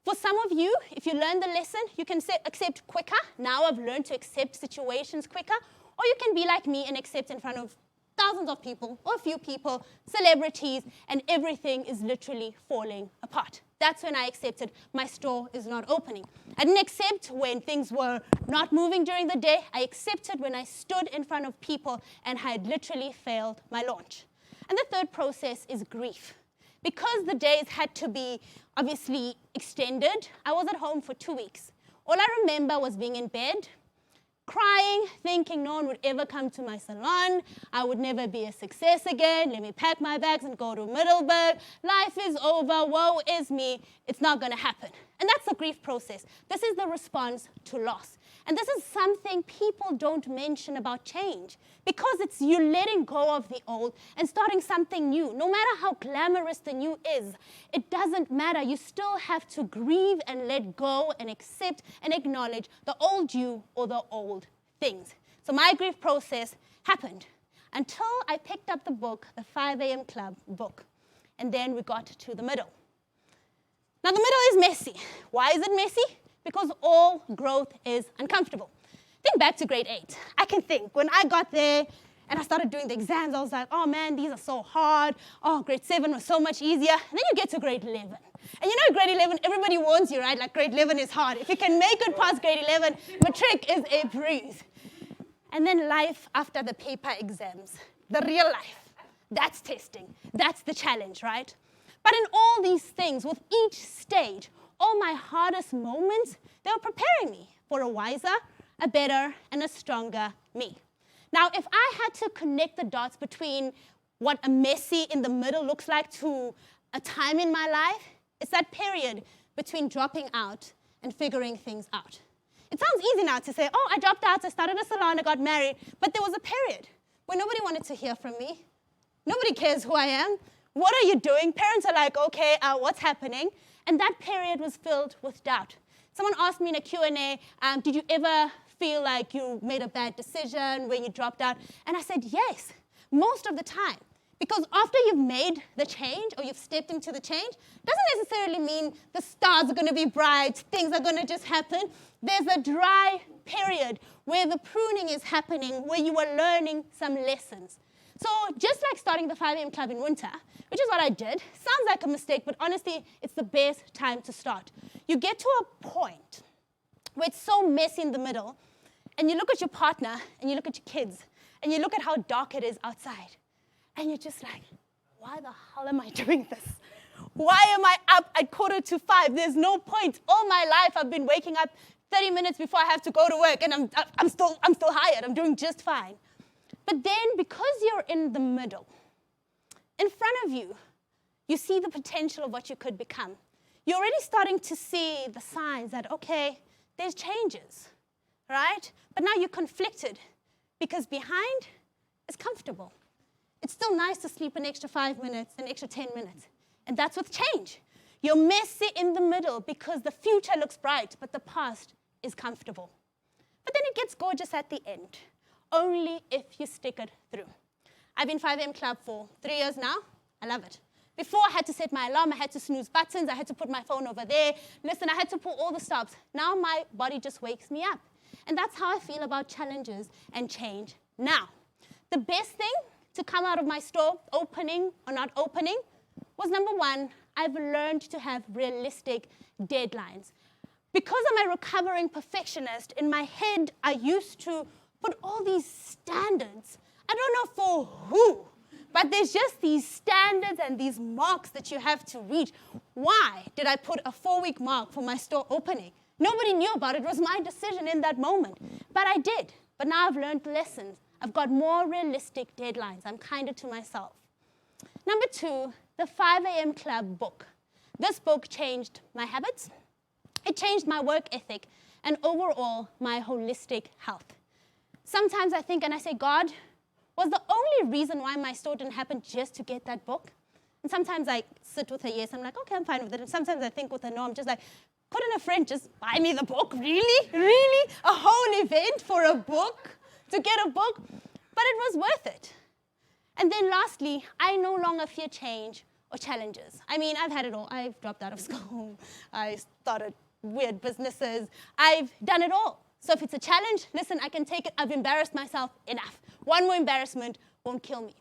For some of you, if you learn the lesson, you can accept quicker. Now I've learned to accept situations quicker. Or you can be like me and accept in front of thousands of people or a few people, celebrities, and everything is literally falling apart. That's when I accepted my store is not opening. I didn't accept when things were not moving during the day. I accepted when I stood in front of people and had literally failed my launch. And the third process is grief. Because the days had to be obviously extended, I was at home for 2 weeks. All I remember was being in bed, crying, thinking no one would ever come to my salon. I would never be a success again. Let me pack my bags and go to Middleburg. Life is over. Woe is me. It's not going to happen. And that's the grief process. This is the response to loss. And this is something people don't mention about change, because it's you letting go of the old and starting something new. No matter how glamorous the new is, it doesn't matter. You still have to grieve and let go and accept and acknowledge the old you or the old things. So my grief process happened. until I picked up the book, the 5 a.m. Club book. And then we got to the middle. Now, the middle is messy. Why is it messy? Because all growth is uncomfortable. Think back to grade 8. I can think, when I got there and I started doing the exams, I was like, oh man, these are so hard. Oh, grade 7 was so much easier. And then you get to grade 11. And you know, grade 11, everybody warns you, right? Like, grade 11 is hard. If you can make it past grade 11, matric is a breeze. And then life after the paper exams, the real life. That's testing. That's the challenge, right? But in all these things, with each stage, all my hardest moments, they were preparing me for a wiser, a better, and a stronger me. Now, if I had to connect the dots between what a messy in the middle looks like to a time in my life, it's that period between dropping out and figuring things out. It sounds easy now to say, oh, I dropped out, I started a salon, I got married, but there was a period where nobody wanted to hear from me. Nobody cares who I am. What are you doing? Parents are like, okay, what's happening? And that period was filled with doubt. Someone asked me in a Q&A, did you ever feel like you made a bad decision when you dropped out? And I said, yes, most of the time. Because after you've made the change or you've stepped into the change, doesn't necessarily mean the stars are going to be bright, things are going to just happen. There's a dry period where the pruning is happening, where you are learning some lessons. So just like starting the 5 a.m. Club in winter, which is what I did, sounds like a mistake, but honestly, it's the best time to start. You get to a point where it's so messy in the middle, and you look at your partner, and you look at your kids, and you look at how dark it is outside, and you're just like, why the hell am I doing this? Why am I up at 4:45? There's no point. All my life, I've been waking up 30 minutes before I have to go to work, and I'm still hired. I'm doing just fine. But then, because you're in the middle, in front of you, you see the potential of what you could become. You're already starting to see the signs that, okay, there's changes, right? But now you're conflicted because behind is comfortable. It's still nice to sleep an extra 5 minutes, an extra 10 minutes. And that's with change. You're messy in the middle because the future looks bright, but the past is comfortable. But then it gets gorgeous at the end. Only if you stick it through. I've been 5 a.m. Club for 3 years now. I love it. Before, I had to set my alarm. I had to snooze buttons. I had to put my phone over there. Listen, I had to pull all the stops. Now my body just wakes me up. And that's how I feel about challenges and change now. The best thing to come out of my store, opening or not opening, was number one, I've learned to have realistic deadlines. Because I'm a recovering perfectionist, in my head, I used to put all these standards. I don't know for who, but there's just these standards and these marks that you have to reach. Why did I put a 4-week mark for my store opening? Nobody knew about it. It was my decision in that moment. But I did. But now I've learned lessons. I've got more realistic deadlines. I'm kinder to myself. Number 2, the 5 a.m. Club book. This book changed my habits. It changed my work ethic and overall my holistic health. Sometimes I think and I say, God, was the only reason why my store didn't happen just to get that book? And sometimes I sit with a yes, I'm like, okay, I'm fine with it. And sometimes I think with a no, I'm just like, couldn't a friend just buy me the book? Really? Really? A whole event for a book? To get a book? But it was worth it. And then lastly, I no longer fear change or challenges. I mean, I've had it all. I've dropped out of school. I started weird businesses. I've done it all. So if it's a challenge, listen, I can take it. I've embarrassed myself enough. One more embarrassment won't kill me.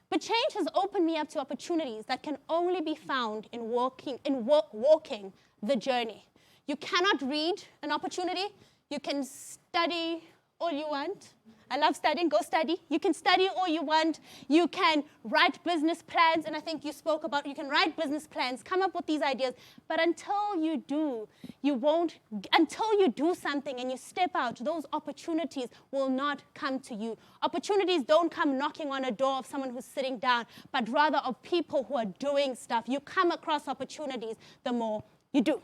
But change has opened me up to opportunities that can only be found in walking the journey. You cannot read an opportunity. You can study all you want. I love studying, go study. You can study all you want. You can write business plans, and I think you spoke about you can write business plans, come up with these ideas, but until you do, until you do something and you step out, those opportunities will not come to you. Opportunities don't come knocking on a door of someone who's sitting down, but rather of people who are doing stuff. You come across opportunities the more you do.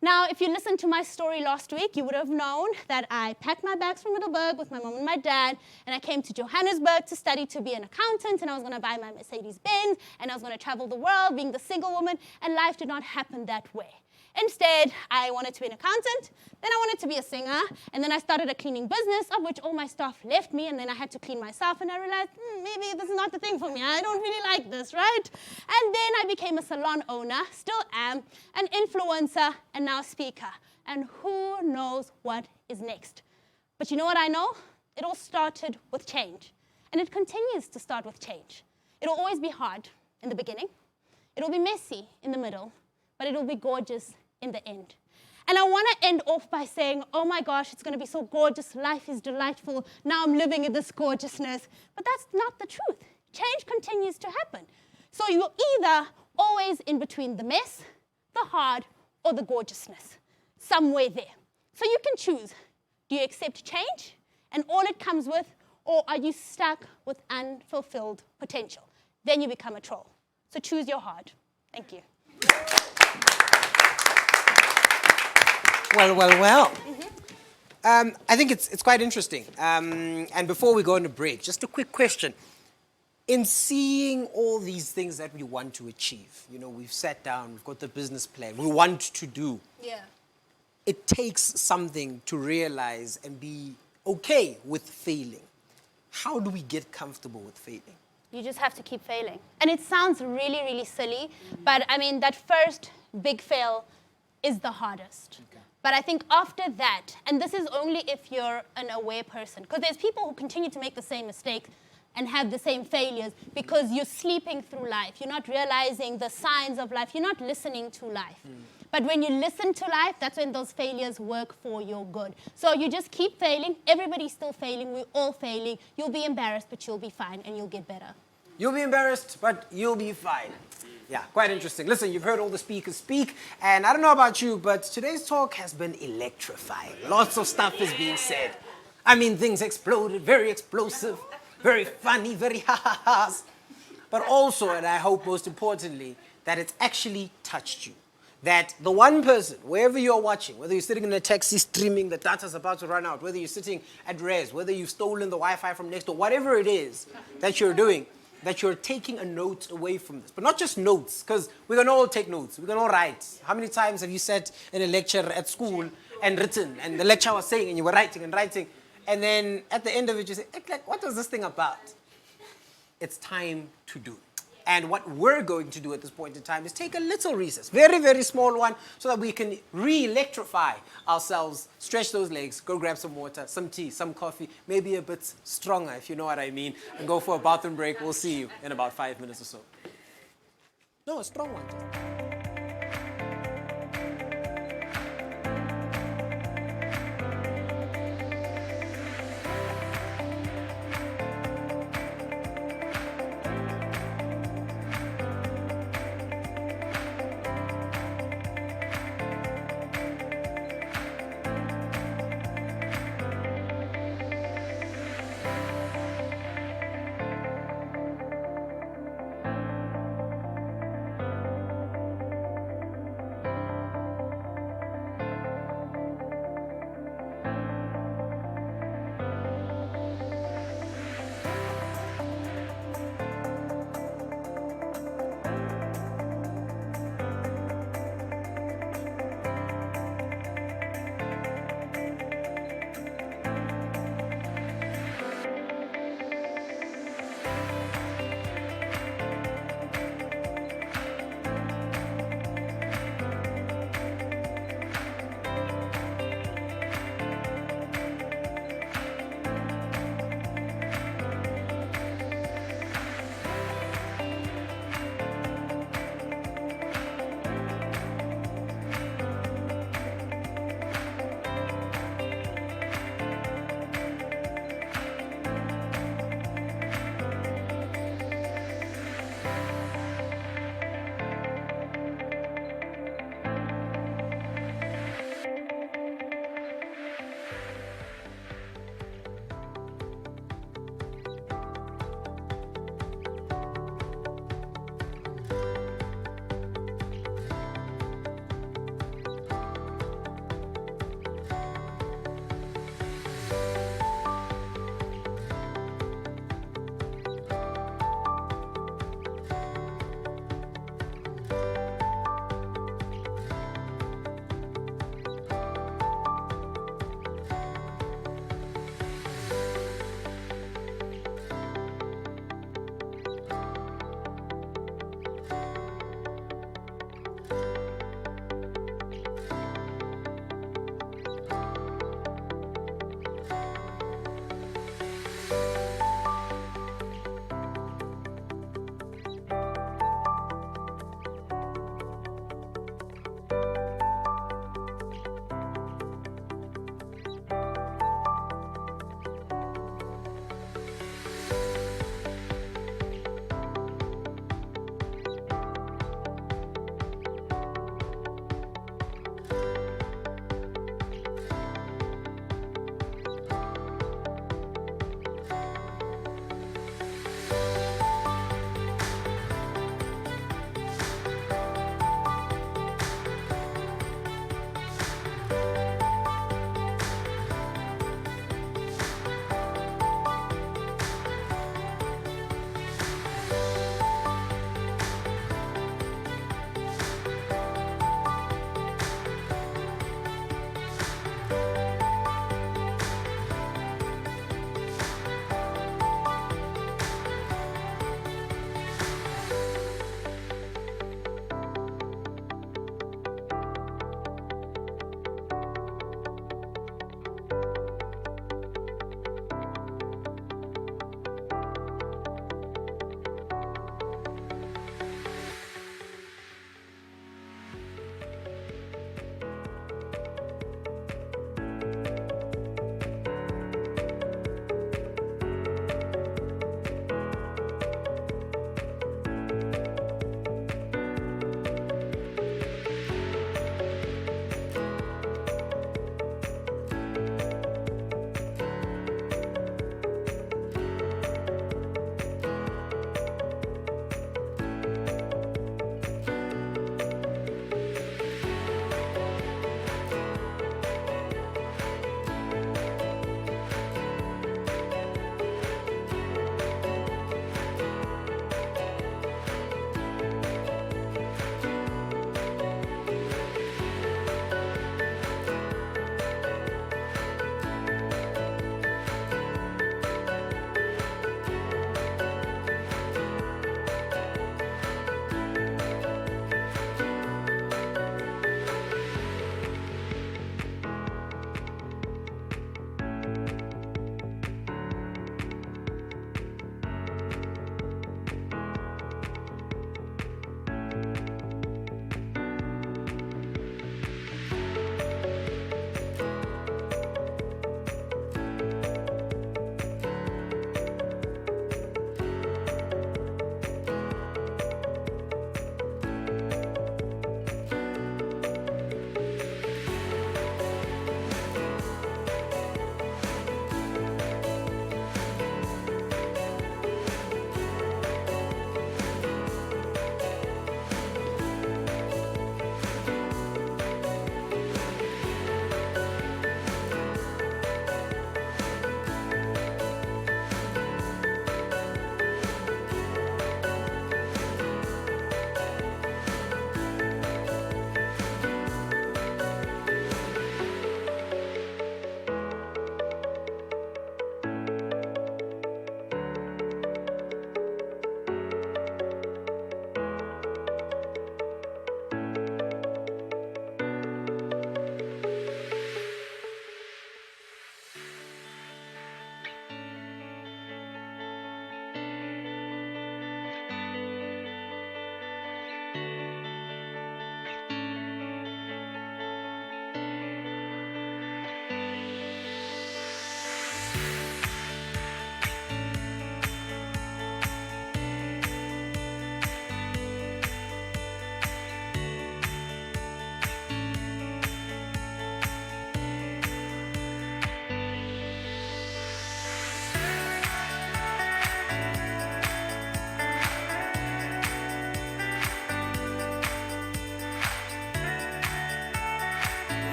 Now, if you listened to my story last week, you would have known that I packed my bags from Middelburg with my mom and my dad, and I came to Johannesburg to study to be an accountant, and I was going to buy my Mercedes-Benz, and I was going to travel the world being the single woman, and life did not happen that way. Instead, I wanted to be an accountant, then I wanted to be a singer, and then I started a cleaning business, of which all my staff left me, and then I had to clean myself, and I realized, maybe this is not the thing for me. I don't really like this, right? And then I became a salon owner, still am, an influencer, and now speaker. And who knows what is next? But you know what I know? It all started with change, and it continues to start with change. It'll always be hard in the beginning. It'll be messy in the middle, but it'll be gorgeous in the end. And I want to end off by saying, oh my gosh, it's going to be so gorgeous. Life is delightful. Now I'm living in this gorgeousness. But that's not the truth. Change continues to happen. So you're either always in between the mess, the hard, or the gorgeousness, somewhere there. So you can choose. Do you accept change and all it comes with, or are you stuck with unfulfilled potential? Then you become a troll. So choose your hard. Thank you. Well. I think it's quite interesting. And before we go on a break, just a quick question. In seeing all these things that we want to achieve, we've sat down, we've got the business plan, we want to do. Yeah. It takes something to realize and be okay with failing. How do we get comfortable with failing? You just have to keep failing. And it sounds really, really silly, but I mean, that first big fail is the hardest. Okay. But I think after that, and this is only if you're an aware person, because there's people who continue to make the same mistake and have the same failures because you're sleeping through life. You're not realizing the signs of life. You're not listening to life. But when you listen to life, that's when those failures work for your good. So you just keep failing. Everybody's still failing. We're all failing. You'll be embarrassed, but you'll be fine, and you'll get better. You'll be embarrassed, but you'll be fine. Yeah, quite interesting. Listen, you've heard all the speakers speak, and I don't know about you, but today's talk has been electrifying. Lots of stuff is being said. I mean, things exploded, very explosive, very funny, very ha-ha-has. But also, and I hope most importantly, that it's actually touched you. That the one person, wherever you're watching, whether you're sitting in a taxi streaming, the data's about to run out, whether you're sitting at res, whether you've stolen the Wi-Fi from next door, whatever it is that you're doing, that you're taking a note away from this. But not just notes, because we can all take notes. We can all write. How many times have you sat in a lecture at school and written, and the lecturer was saying, and you were writing and writing, and then at the end of it, you say, like, what was this thing about? It's time to do it. And what we're going to do at this point in time is take a little recess, very, very small one, so that we can re-electrify ourselves, stretch those legs, go grab some water, some tea, some coffee, maybe a bit stronger, if you know what I mean, and go for a bathroom break. We'll see you in about 5 minutes or so. No, a strong one.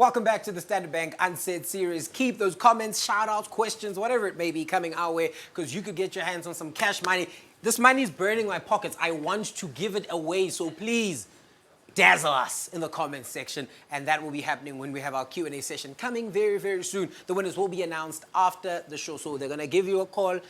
Welcome back to the Standard Bank Unsaid series. Keep those comments, shout-outs, questions, whatever it may be coming our way, because you could get your hands on some cash money. This money is burning my pockets. I want to give it away, so please dazzle us in the comments section, and that will be happening when we have our Q&A session coming very, very soon. The winners will be announced after the show, so they're going to give you a call.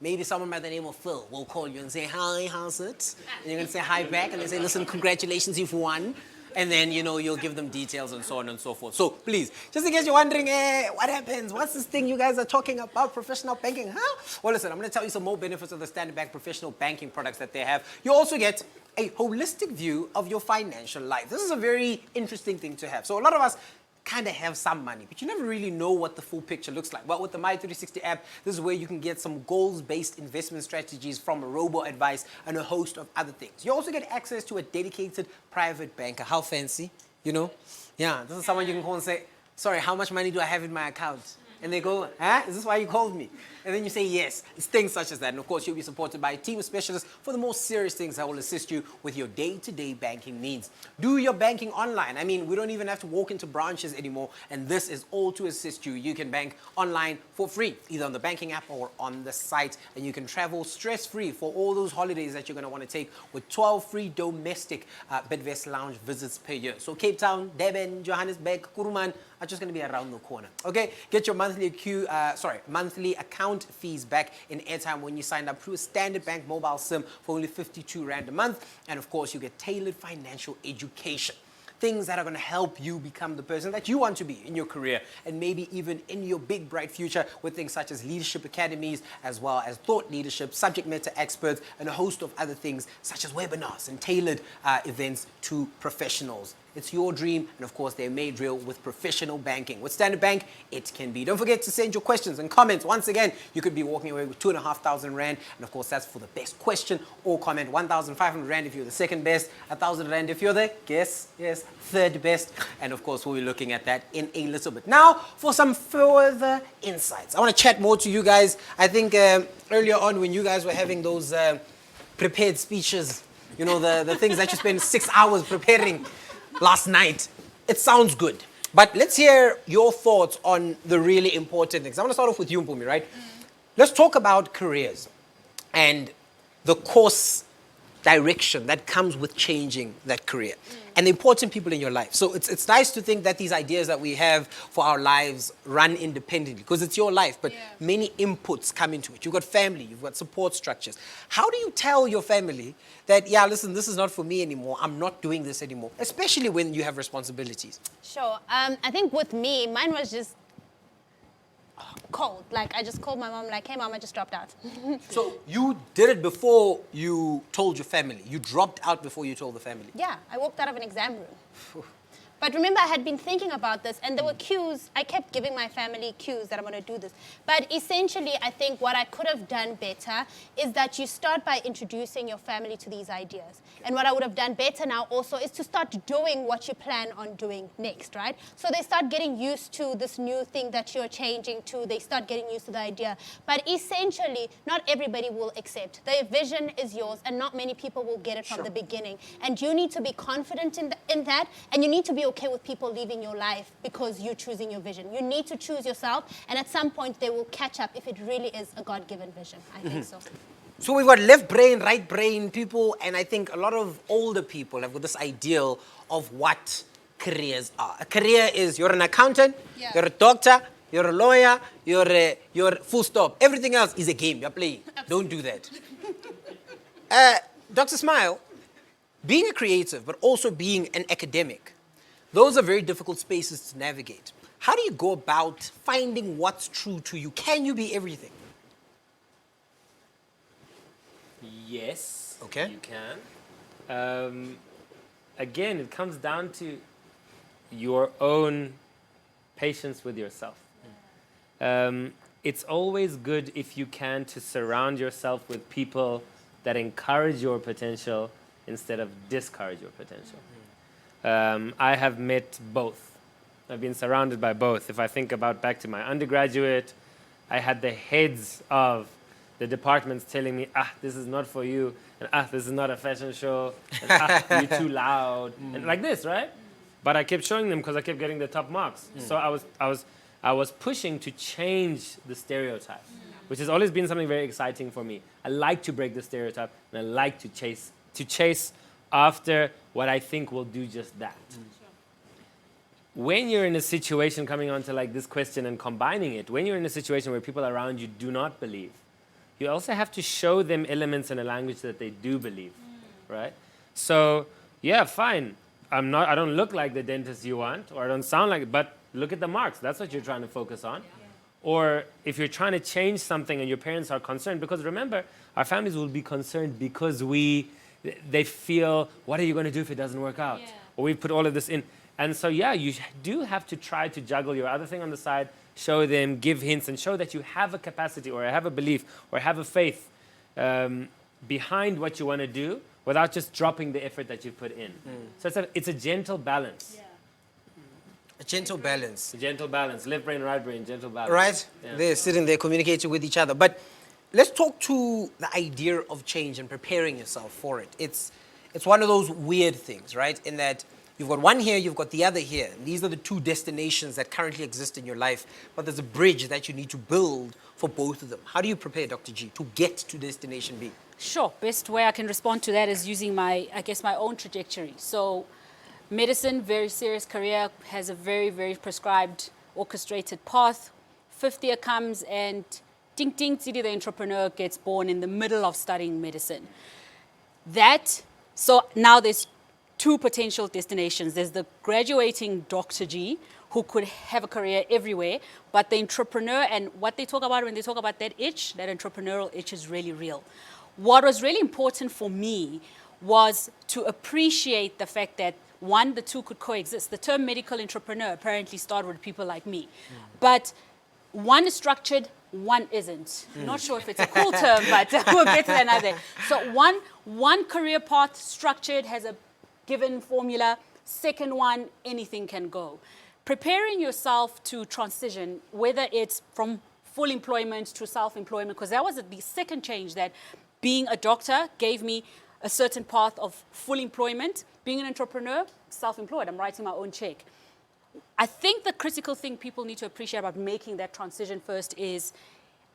Maybe someone by the name of Phil will call you and say, hi, how's it? And you're going to say hi back, and they say, listen, congratulations, you've won. And then, you'll give them details and so on and so forth. So please, just in case you're wondering, what happens? What's this thing you guys are talking about, professional banking, huh? Well, listen, I'm going to tell you some more benefits of the Standard Bank professional banking products that they have. You also get a holistic view of your financial life. This is a very interesting thing to have. So a lot of us kind of have some money, but you never really know what the full picture looks like. Well, with the My360 app, this is where you can get some goals-based investment strategies from a robo-advice and a host of other things. You also get access to a dedicated private banker. How fancy, Yeah, this is someone you can call and say, sorry, how much money do I have in my account? And they go, huh? Is this why you called me? And then you say yes. It's things such as that. And of course, you'll be supported by a team of specialists for the more serious things that will assist you with your day-to-day banking needs. Do your banking online. I mean, we don't even have to walk into branches anymore. And this is all to assist you. You can bank online for free, either on the banking app or on the site. And you can travel stress-free for all those holidays that you're going to want to take with 12 free domestic Bidvest Lounge visits per year. So Cape Town, Durban, Johannesburg, Kuruman are just going to be around the corner. Okay? Get your monthly account fees back in airtime when you sign up through a Standard Bank mobile SIM for only 52 Rand a month. And of course, you get tailored financial education. Things that are going to help you become the person that you want to be in your career and maybe even in your big, bright future with things such as leadership academies, as well as thought leadership, subject matter experts, and a host of other things such as webinars and tailored events to professionals. It's your dream, and of course, they're made real with professional banking. With Standard Bank, it can be. Don't forget to send your questions and comments. Once again, you could be walking away with 2,500 Rand, and of course, that's for the best question or comment. 1,500 Rand if you're the second best, 1,000 Rand if you're the, third best. And of course, we'll be looking at that in a little bit. Now, for some further insights. I want to chat more to you guys. I think earlier on when you guys were having those prepared speeches, the things that you spend 6 hours preparing last night, it sounds good. But let's hear your thoughts on the really important things. I want to start off with you, Mpumi, right? Let's talk about careers and the course direction that comes with changing that career and the important people in your life. So it's nice to think that these ideas that we have for our lives run independently because it's your life, but many inputs come into it. You've got family, you've got support structures. How do you tell your family that, listen, this is not for me anymore, I'm not doing this anymore, especially when you have responsibilities? Sure. I think with me, mine was just cold. Like, I just called my mom, like, hey, mom, I just dropped out. So you did it before you told your family? You dropped out before you told the family? Yeah, I walked out of an exam room. But remember, I had been thinking about this, and there were cues. I kept giving my family cues that I'm going to do this. But essentially, I think what I could have done better is that you start by introducing your family to these ideas. And what I would have done better now also is to start doing what you plan on doing next, right? So they start getting used to this new thing that you're changing to. They start getting used to the idea. But essentially, not everybody will accept. The vision is yours, and not many people will get it from the beginning. And you need to be confident in that, and you need to be okay with people leaving your life because you're choosing your vision. You need to choose yourself, and at some point they will catch up if it really is a God-given vision. I think so. So we've got left brain, right brain people, and I think a lot of older people have got this ideal of what careers are. A career is you're an accountant, you're a doctor, you're a lawyer, you're full stop. Everything else is a game you're playing. Don't do that. Dr. Smile, being a creative but also being an academic, those are very difficult spaces to navigate. How do you go about finding what's true to you? Can you be everything? Yes, Okay. you can. Again, it comes down to your own patience with yourself. It's always good if you can to surround yourself with people that encourage your potential instead of discourage your potential. I have met both. I've been surrounded by both. If I think about back to my undergraduate, I had the heads of the departments telling me, this is not for you, and this is not a fashion show, and you're too loud, and like this, right? but I kept showing them because I kept getting the top marks. So I was pushing to change the stereotype, which has always been something very exciting for me. I like to break the stereotype, and I like to chase after what I think will do just that. When you're in a situation, coming on to like this question and combining it, when you're in a situation where people around you do not believe, you also have to show them elements in a language that they do believe, right? So, yeah, fine. I don't look like the dentist you want, or I don't sound like it, but look at the marks. That's what you're trying to focus on. Or if you're trying to change something and your parents are concerned, because remember, our families will be concerned because they feel, what are you going to do if it doesn't work out? Or we put all of this in. And so, yeah, you do have to try to juggle your other thing on the side, show them, give hints, and show that you have a capacity or have a belief or have a faith behind what you want to do without just dropping the effort that you put in. So it's a gentle balance. A gentle balance. A gentle balance. Left brain, right brain, gentle balance. Right? Yeah. They're sitting there communicating with each other. But let's talk to the idea of change and preparing yourself for it. It's one of those weird things, right? In that you've got one here, you've got the other here. These are the two destinations that currently exist in your life, but there's a bridge that you need to build for both of them. How do you prepare, Dr. G, to get to destination B? Sure. Best way I can respond to that is using my own trajectory. So medicine, very serious career, has a very, very prescribed, orchestrated path. Fifth year comes and ding, ding, Tidi, the entrepreneur gets born in the middle of studying medicine. So now there's two potential destinations. There's the graduating Dr. G, who could have a career everywhere, but the entrepreneur and what they talk about when they talk about that itch, that entrepreneurial itch is really real. What was really important for me was to appreciate the fact that one, the two could coexist. The term medical entrepreneur apparently started with people like me. But one is structured, one isn't. Not sure if it's a cool term, but we'll get to that another day. So one career path structured has a given formula. Second one, anything can go. Preparing yourself to transition, whether it's from full employment to self-employment, because that was the second change, that being a doctor gave me a certain path of full employment. Being an entrepreneur, self-employed, I'm writing my own check. I think the critical thing people need to appreciate about making that transition first is,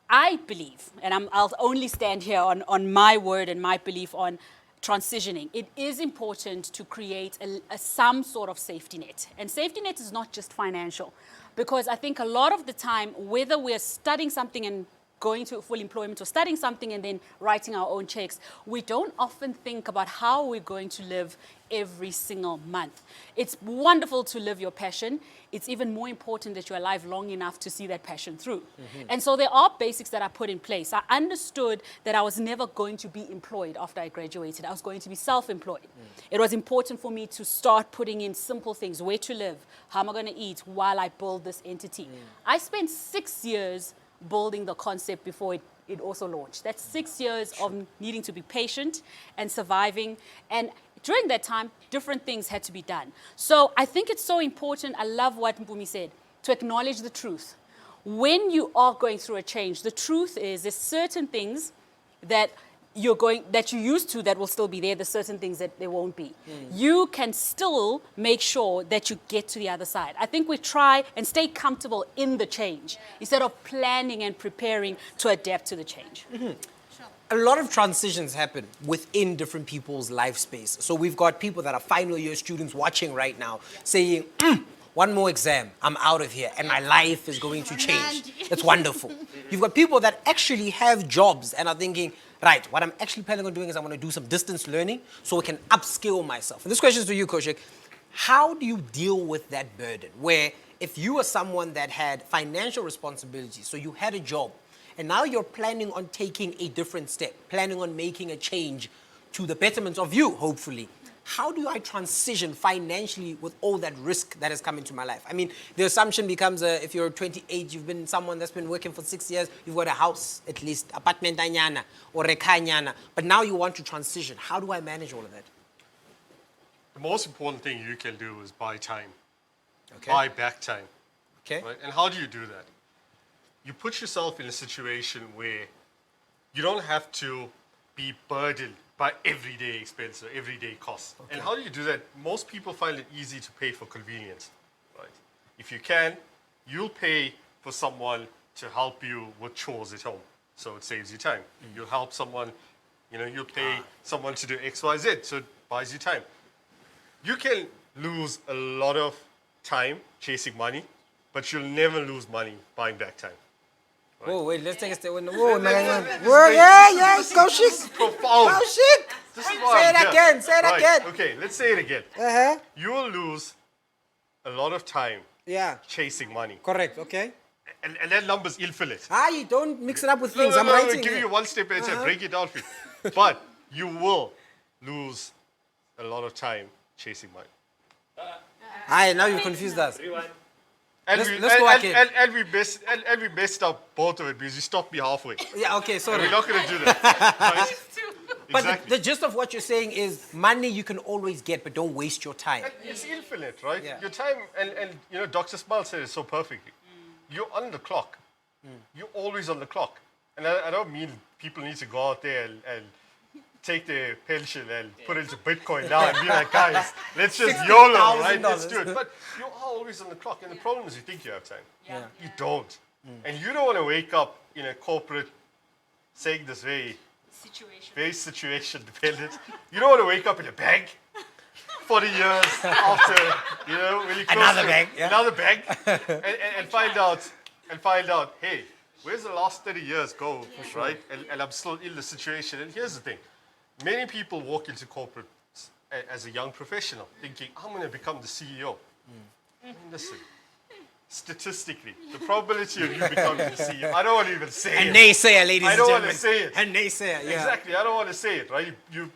I believe, and I'll only stand here on my word and my belief on transitioning, it is important to create some sort of safety net. And safety net is not just financial, because I think a lot of the time, whether we're studying something and going to full employment or studying something and then writing our own checks, we don't often think about how we're going to live every single month. It's wonderful to live your passion. It's even more important that you're alive long enough to see that passion through. And so there are basics that I put in place. I understood that I was never going to be employed after I graduated. I was going to be self-employed. It was important for me to start putting in simple things: where to live, how am I going to eat while I build this entity. I spent 6 years building the concept before it also launched. That's 6 years of needing to be patient and surviving. And during that time, different things had to be done. So I think it's so important. I love what Mpumi said, to acknowledge the truth. When you are going through a change, the truth is there's certain things that you used to that will still be there. There's certain things that there won't be. You can still make sure that you get to the other side. I think we try and stay comfortable in the change instead of planning and preparing to adapt to the change. A lot of transitions happen within different people's life space. So we've got people that are final year students watching right now saying, one more exam, I'm out of here, and my life is going to change. It's wonderful. You've got people that actually have jobs and are thinking, right, what I'm actually planning on doing is I want to do some distance learning so I can upskill myself. And this question is to you, Koshik. How do you deal with that burden where if you are someone that had financial responsibilities, so you had a job, and now you're planning on taking a different step, planning on making a change to the betterment of you, hopefully. How do I transition financially with all that risk that has come into my life? I mean, the assumption becomes if you're 28, you've been someone that's been working for 6 years, you've got a house, at least, apartment anyana, or rekanyana, but now you want to transition. How do I manage all of that? The most important thing you can do is buy time. Okay. Buy back time. Okay. Right? And how do you do that? You put yourself in a situation where you don't have to be burdened by everyday expense or everyday cost. And how do you do that? Most people find it easy to pay for convenience, right? If you can, you'll pay for someone to help you with chores at home, so it saves you time. You'll help someone, you'll pay someone to do X, Y, Z, so it buys you time. You can lose a lot of time chasing money, but you'll never lose money buying back time. Whoa, wait, let's take a step. Whoa, yeah, go This is shit. profound. Go shit. This is why Say I'm it here. again, say it Right, again. Okay, let's say it again. Uh-huh. You will lose a lot of time Yeah, chasing money. correct, okay. And that number's infinite. You don't mix it up with No, things. no, I'm no, writing give here. you one step at a time, break it down for you. But you will lose a lot of time chasing money. Now you've confused us. And Let's go again. and we messed up both of it because you stopped me halfway. Yeah, okay, sorry. We're not going to do that. Right? But Exactly. the gist of what you're saying is money you can always get, but don't waste your time. And it's infinite, right? Yeah. Your time, and Dr. Smile said it so perfectly. You're on the clock. You're always on the clock. And I don't mean people need to go out there and take their pension and put it into Bitcoin now and be like, guys, let's just YOLO, right? Let's do it. But you are always on the clock. And the problem is you think you have time. Yeah. You don't. And you don't want to wake up in a corporate, saying this very situation dependent. You don't want to wake up in a bank 40 years after, when you close Another bank, yeah. Another bank, and find out, hey, where's the last 30 years go, right? And I'm still in the situation. And here's the thing. Many people walk into corporate as a young professional thinking, I'm going to become the CEO. I mean, listen, statistically, the probability of you becoming the CEO, I don't want to even say it. Naysayer, ladies I and don't gentlemen. want to say it. A naysayer, yeah. Exactly, I don't want to say it, right? You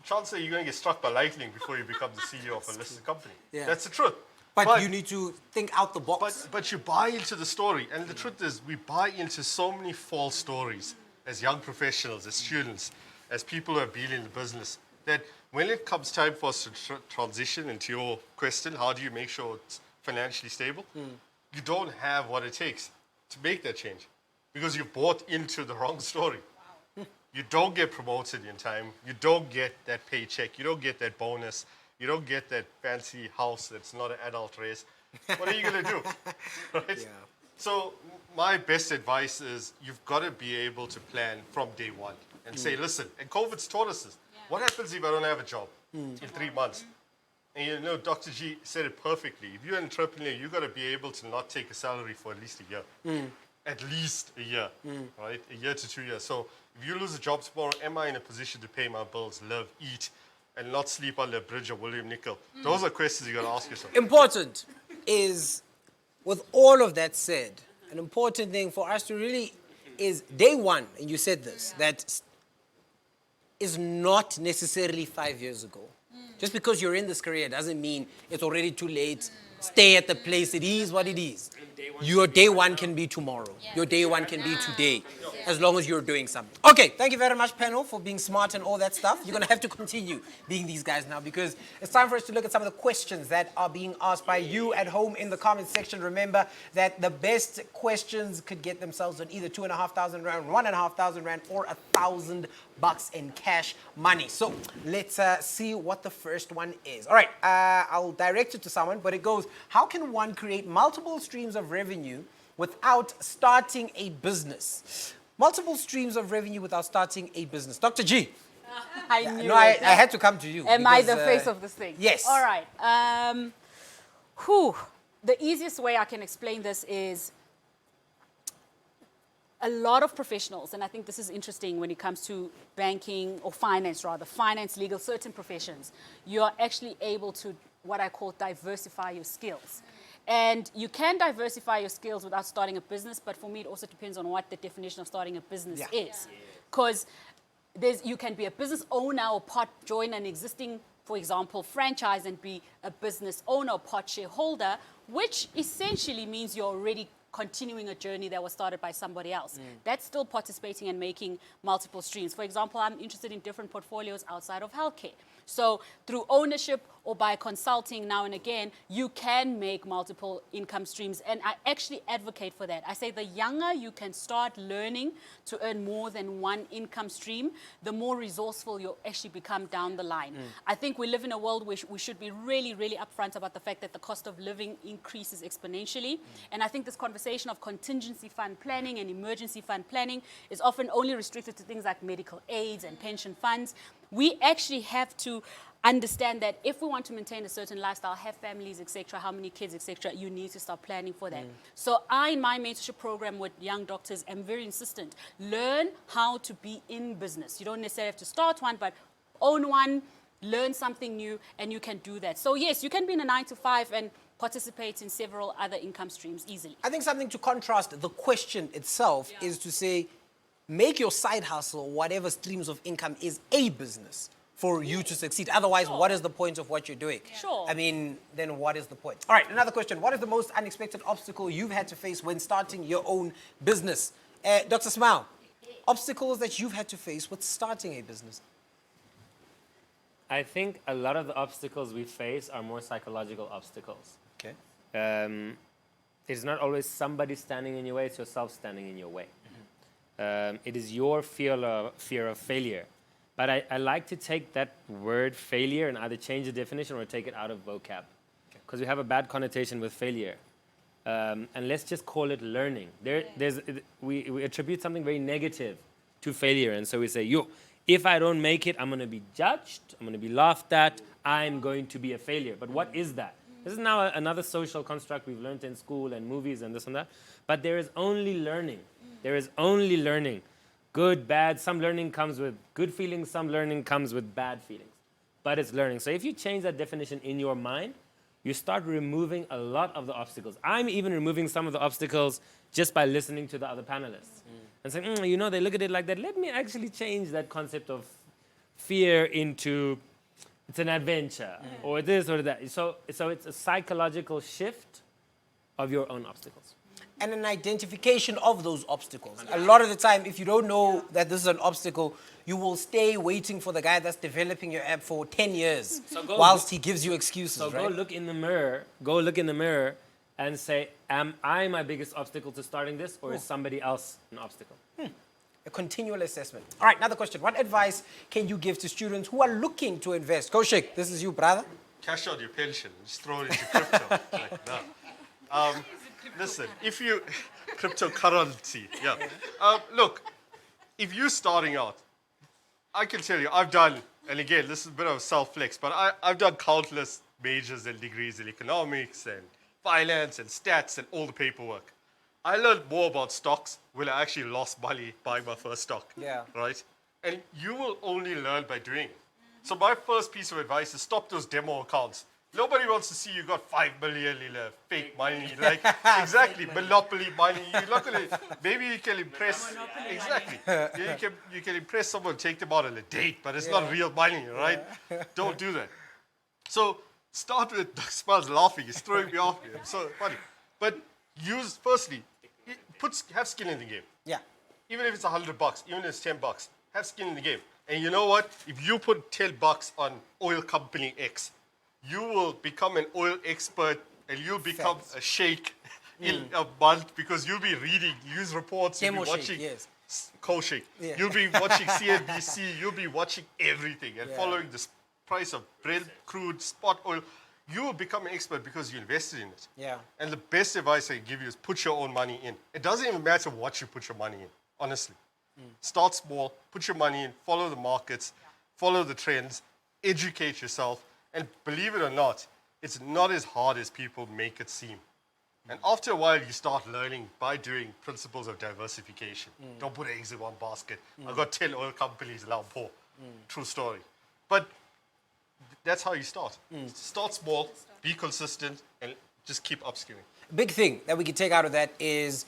chances are you're going to get struck by lightning before you become the CEO of a listed company. Yeah. That's the truth. But you need to think out the box. But you buy into the story, and the truth is, we buy into so many false stories as young professionals, as students, as people who have been in the business, that when it comes time for us to transition into your question, how do you make sure it's financially stable? You don't have what it takes to make that change because you bought into the wrong story. You don't get promoted in time. You don't get that paycheck. You don't get that bonus. You don't get that fancy house that's not an adult race. What are you going to do? Right? Yeah. So my best advice is you've got to be able to plan from day one and say, listen, and COVID's taught us this. What happens if I don't have a job in 3 months? And Dr. G said it perfectly. If you're an entrepreneur, you've got to be able to not take a salary for at least a year. At least a year, right? A year to 2 years. So if you lose a job tomorrow, am I in a position to pay my bills, live, eat, and not sleep on the bridge of William Nicol? Those are questions you got to ask yourself. Important is, with all of that said, an important thing for us to really is day one, and you said this, that is not necessarily 5 years ago. Just because you're in this career doesn't mean it's already too late. Stay at the place. It is what it is. Your day one can be tomorrow. Your day one can be today, as long as you're doing something. Okay, thank you very much, panel, for being smart and all that stuff. You're going to have to continue being these guys now because it's time for us to look at some of the questions that are being asked by you at home in the comments section. Remember that the best questions could get themselves on either 2,500 Rand, 1,500 Rand, or $1,000 in cash money. So let's see what the first one is. All right, I'll direct it to someone, but it goes, how can one create multiple streams of revenue without starting a business? Multiple streams of revenue without starting a business. Dr. G. I knew No, I it. had to come to you. Am I the because, face of this thing? Yes. All right. The easiest way I can explain this is a lot of professionals, and I think this is interesting when it comes to banking or finance rather, finance, legal, certain professions, you are actually able to what I call diversify your skills. And you can diversify your skills without starting a business, but for me it also depends on what the definition of starting a business is. Because you can be a business owner or join an existing, for example, franchise and be a business owner or part shareholder, which essentially means you're already continuing a journey that was started by somebody else. That's still participating and making multiple streams. For example, I'm interested in different portfolios outside of healthcare. So through ownership or by consulting now and again, you can make multiple income streams. And I actually advocate for that. I say the younger you can start learning to earn more than one income stream, the more resourceful you'll actually become down the line. I think we live in a world where we should be really, really upfront about the fact that the cost of living increases exponentially. And I think this conversation of contingency fund planning and emergency fund planning is often only restricted to things like medical aids and pension funds. We actually have to understand that if we want to maintain a certain lifestyle, have families, etc., how many kids, etc., you need to start planning for that. So I, in my mentorship program with young doctors, am very insistent. Learn how to be in business. You don't necessarily have to start one, but own one, learn something new, and you can do that. So yes, you can be in a 9-to-5 and participate in several other income streams easily. I think something to contrast the question itself is to say, make your side hustle, whatever streams of income, is a business for you to succeed. Otherwise, what is the point of what you're doing? Sure. I mean, then what is the point? All right, another question. What is the most unexpected obstacle you've had to face when starting your own business? Dr. Smile, obstacles that you've had to face with starting a business? I think a lot of the obstacles we face are more psychological obstacles. Okay. It's not always somebody standing in your way, it's yourself standing in your way. It is your fear of failure. But I like to take that word failure and either change the definition or take it out of vocab. Because we have a bad connotation with failure. And let's just call it learning. We attribute something very negative to failure. And so we say, if I don't make it, I'm going to be judged, I'm going to be laughed at, I'm going to be a failure. But what is that? This is now another social construct we've learned in school and movies and this and that. But there is only learning. There is only learning. Good, bad. Some learning comes with good feelings. Some learning comes with bad feelings. But it's learning. So if you change that definition in your mind, you start removing a lot of the obstacles. I'm even removing some of the obstacles just by listening to the other panelists. And saying, they look at it like that. Let me actually change that concept of fear into it's an adventure or this or that. So it's a psychological shift of your own obstacles. And an identification of those obstacles. A lot of the time, if you don't know that this is an obstacle, you will stay waiting for the guy that's developing your app for 10 years whilst he gives you excuses, So right? go look in the mirror and say, am I my biggest obstacle to starting this or is somebody else an obstacle? A continual assessment. All right, another question. What advice can you give to students who are looking to invest? Kaushik, this is you, brother. Cash out your pension and just throw it into crypto. Like, no. Listen, if you, cryptocurrency, yeah. Look, if you're starting out, I can tell you, I've done, and again, this is a bit of a self-flex, but I've done countless majors and degrees in economics and finance and stats and all the paperwork. I learned more about stocks when I actually lost money buying my first stock. Yeah. Right? And you will only learn by doing it. So my first piece of advice is stop those demo accounts. Nobody wants to see you got 5 million in fake money. Like, exactly, monopoly money. You're not gonna, maybe you can impress, exactly. You can impress someone, take them out on a date, but it's not real money, right? Don't do that. So start with, Smile's laughing, he's throwing me off here. I'm so funny. But have skin in the game. Yeah. Even if it's $100, even if it's $10, have skin in the game. And you know what? If you put $10 on oil company X, you will become an oil expert and you'll become a sheikh in a month because you'll be reading news reports, you'll be watching co-sheikh. Yeah. You'll be watching CNBC, you'll be watching everything and following the price of Brent, crude, spot oil. You will become an expert because you invested in it. Yeah. And the best advice I can give you is put your own money in. It doesn't even matter what you put your money in, honestly. Start small, put your money in, follow the markets, follow the trends, educate yourself. And believe it or not, it's not as hard as people make it seem. And after a while, you start learning by doing principles of diversification. Don't put eggs in one basket. I've got 10 oil companies, now I'm poor. True story. But that's how you start. Start small, be consistent, and just keep upskilling. A big thing that we can take out of that is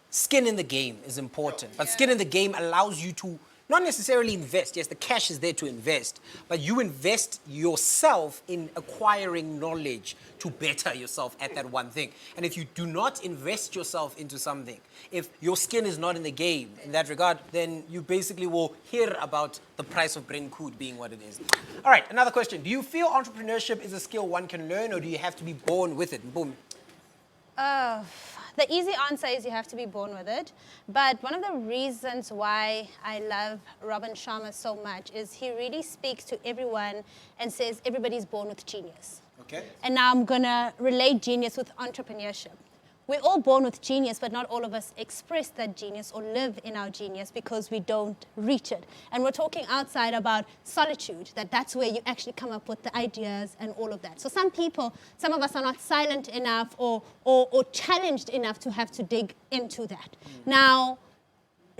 skin in the game is important. But skin in the game allows you to not necessarily invest. Yes, the cash is there to invest, but you invest yourself in acquiring knowledge to better yourself at that one thing. And if you do not invest yourself into something, if your skin is not in the game in that regard, then you basically will hear about the price of Brain Cood being what it is. All right, another question. Do you feel entrepreneurship is a skill one can learn, or do you have to be born with it? Boom. The easy answer is you have to be born with it. But one of the reasons why I love Robin Sharma so much is he really speaks to everyone and says everybody's born with genius. Okay. And now I'm going to relate genius with entrepreneurship. We're all born with genius, but not all of us express that genius or live in our genius because we don't reach it. And we're talking outside about solitude, that's where you actually come up with the ideas and all of that. So some of us are not silent enough or challenged enough to have to dig into that. Now,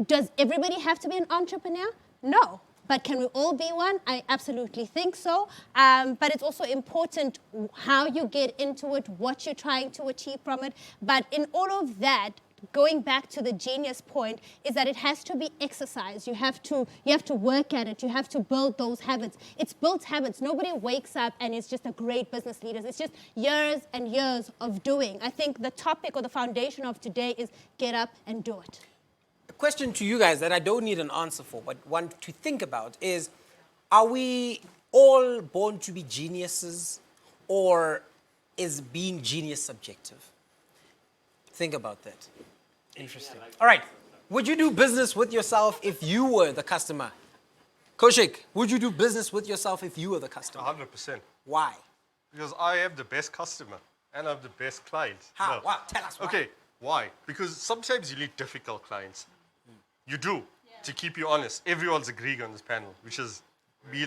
does everybody have to be an entrepreneur? No. But can we all be one? I absolutely think so. But it's also important how you get into it, what you're trying to achieve from it. But in all of that, going back to the genius point, is that it has to be exercised. You have to work at it. You have to build those habits. It's built habits. Nobody wakes up and is just a great business leader. It's just years and years of doing. I think the topic or the foundation of today is get up and do it. A question to you guys that I don't need an answer for, but one to think about is, are we all born to be geniuses, or is being genius subjective? Think about that. Interesting. All right. Would you do business with yourself if you were the customer? Kaushik, would you do business with yourself if you were the customer? 100%. Why? Because I am the best customer and I'm the best client. How? No. Wow, tell us why. Okay, why? Because sometimes you need difficult clients. You do, to keep you honest. Everyone's agreeing on this panel, which is, we're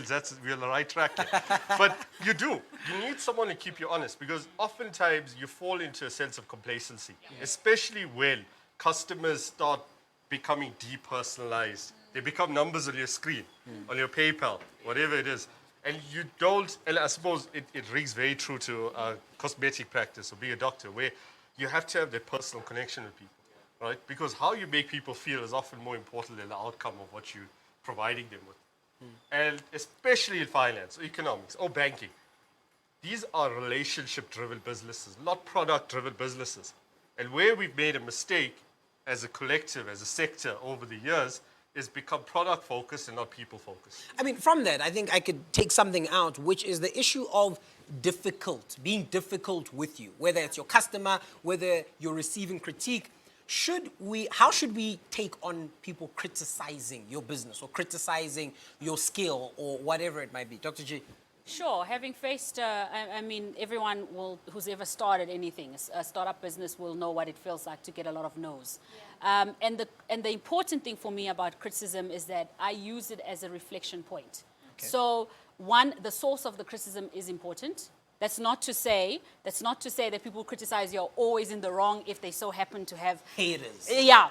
on the right track here. But you do. You need someone to keep you honest, because oftentimes you fall into a sense of complacency, especially when customers start becoming depersonalized. They become numbers on your screen, on your PayPal, whatever it is. And you don't, and I suppose it rings very true to cosmetic practice or being a doctor, where you have to have that personal connection with people. Right? Because how you make people feel is often more important than the outcome of what you're providing them with. And especially in finance, or economics, or banking. These are relationship-driven businesses, not product-driven businesses. And where we've made a mistake as a collective, as a sector over the years, is become product-focused and not people-focused. I mean, from that, I think I could take something out, which is the issue of being difficult with you, whether it's your customer, whether you're receiving critique. How should we take on people criticizing your business or criticizing your skill or whatever it might be? Dr. G? Sure. Having faced, I mean, everyone who's ever started anything, a startup business, will know what it feels like to get a lot of no's. Yeah. And the important thing for me about criticism is that I use it as a reflection point. Okay. So one, the source of the criticism is important. That's not to say that people who criticize you are always in the wrong if they so happen to have haters. Yeah.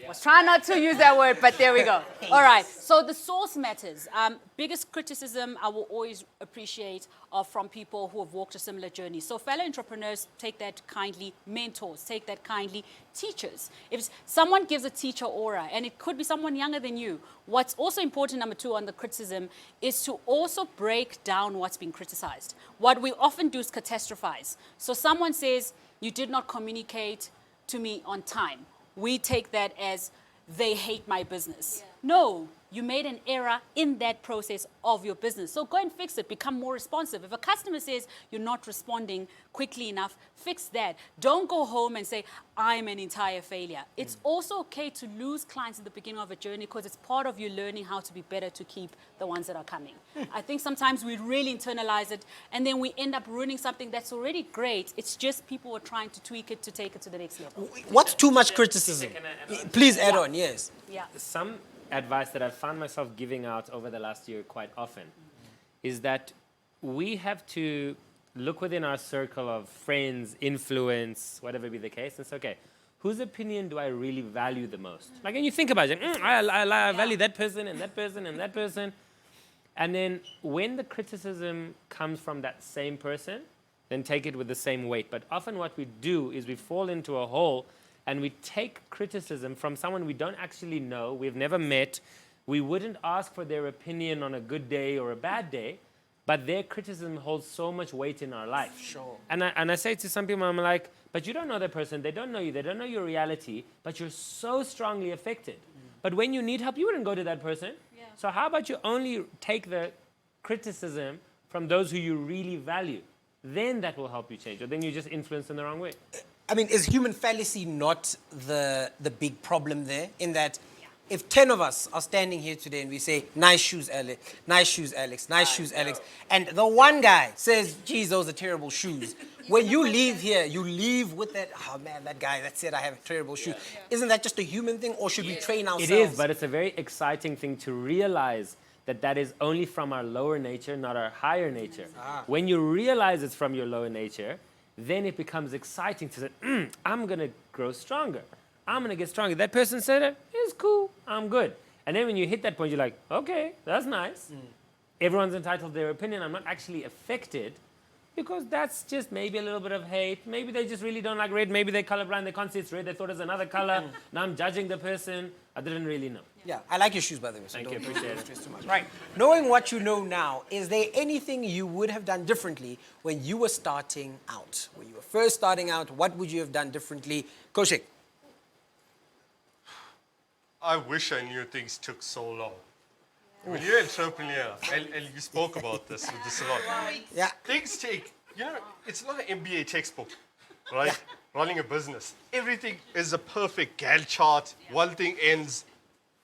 I was trying not to use that word, but there we go. All right. So the source matters. Biggest criticism I will always appreciate are from people who have walked a similar journey. So fellow entrepreneurs, take that kindly. Mentors, take that kindly. Teachers. If someone gives a teacher aura, and it could be someone younger than you, what's also important, number two, on the criticism is to also break down what's being criticized. What we often do is catastrophize. So someone says, you did not communicate to me on time. We take that as they hate my business. Yeah. No, you made an error in that process of your business. So go and fix it. Become more responsive. If a customer says you're not responding quickly enough, fix that. Don't go home and say, I'm an entire failure. It's also okay to lose clients at the beginning of a journey, because it's part of you learning how to be better to keep the ones that are coming. I think sometimes we really internalize it, and then we end up ruining something that's already great. It's just people are trying to tweak it to take it to the next level. What's too much criticism? Please add on, yes. Yeah. Some advice that I've found myself giving out over the last year quite often is that we have to look within our circle of friends, influence, whatever be the case, and say, okay, whose opinion do I really value the most? Like, and you think about it, I value that person and that person and that person. And then when the criticism comes from that same person, then take it with the same weight. But often what we do is we fall into a hole and we take criticism from someone we don't actually know, we've never met, We wouldn't ask for their opinion on a good day or a bad day, but their criticism holds so much weight in our life. Sure. And I say to some people, I'm like, but you don't know that person, they don't know you, they don't know your reality, but you're so strongly affected. But when you need help, you wouldn't go to that person. Yeah. So how about you only take the criticism from those who you really value? Then that will help you change, or then you just influence in the wrong way. I mean, is human fallacy not the big problem there? In that, if 10 of us are standing here today and we say, nice shoes, Alex, nice shoes, Alex, nice shoes, Alex, and the one guy says, geez, those are terrible shoes. When you leave here, you leave with that, oh man, that guy that said I have terrible shoes. Isn't that just a human thing, or should we train ourselves? It is, but it's a very exciting thing to realize that that is only from our lower nature, not our higher nature. When you realize it's from your lower nature, then it becomes exciting to say, I'm going to grow stronger. I'm going to get stronger. That person said it, it's cool, I'm good. And then when you hit that point, you're like, okay, that's nice. Everyone's entitled to their opinion. I'm not actually affected because that's just maybe a little bit of hate. Maybe they just really don't like red. Maybe they're colorblind. They can't see it's red. They thought it's another color. Now I'm judging the person. I didn't really know. Yeah, I like your shoes, by the way. So Thank you, appreciate it. stress too much. Right. Knowing what you know now, is there anything you would have done differently when you were starting out? When you were first starting out, what would you have done differently? Kaushik. I wish I knew things took so long. When you're an entrepreneur, and you spoke about this with the salon, Yeah. things take, it's not an MBA textbook, right? Running a business. Everything is a perfect Gantt chart. One thing ends,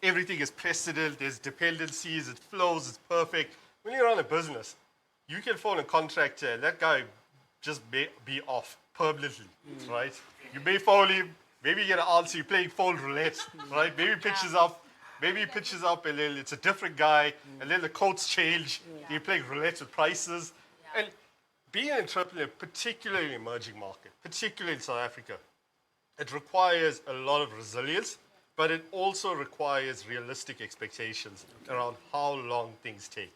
everything is precedent, there's dependencies, it flows, it's perfect. When you run a business, you can phone a contractor and that guy just may be off permanently, right? You may phone him, maybe you get an answer, you're playing phone roulette, right? Maybe he pitches up and then it's a different guy, and then the codes change, you're playing roulette with prices. And being an entrepreneur, particularly in emerging market, particularly in South Africa, it requires a lot of resilience, but it also requires realistic expectations around how long things take.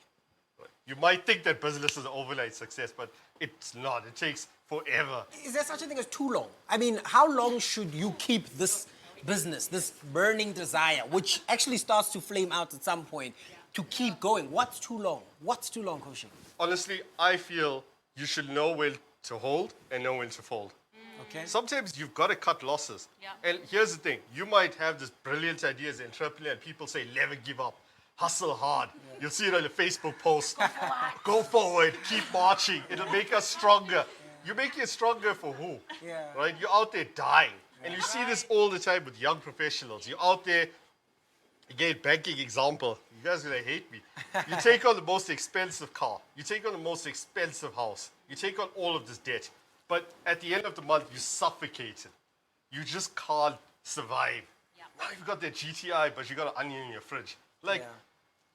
You might think that business is an overnight success, but it's not. It takes forever. Is there such a thing as too long? I mean, how long should you keep this business, this burning desire, which actually starts to flame out at some point, to keep going? What's too long? What's too long, Kaushik? Honestly, I feel you should know when to hold and know when to fold. Okay. Sometimes you've got to cut losses. And here's the thing. You might have this brilliant idea as an entrepreneur and people say, never give up. Hustle hard. You'll see it on the Facebook post. Go forward. Keep marching. It'll make us stronger. You're making us stronger for who? Yeah. Right? You're out there dying. And you see this all the time with young professionals. You're out there, again, banking example. You guys are going to hate me. You take on the most expensive car. You take on the most expensive house. You take on all of this debt. But at the end of the month, you're suffocated. You just can't survive. Now you've got that GTI, but you got an onion in your fridge. Like,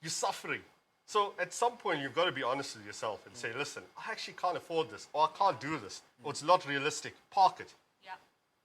you're suffering. So at some point, you've got to be honest with yourself and say, listen, I actually can't afford this, or I can't do this, or it's not realistic. Park it.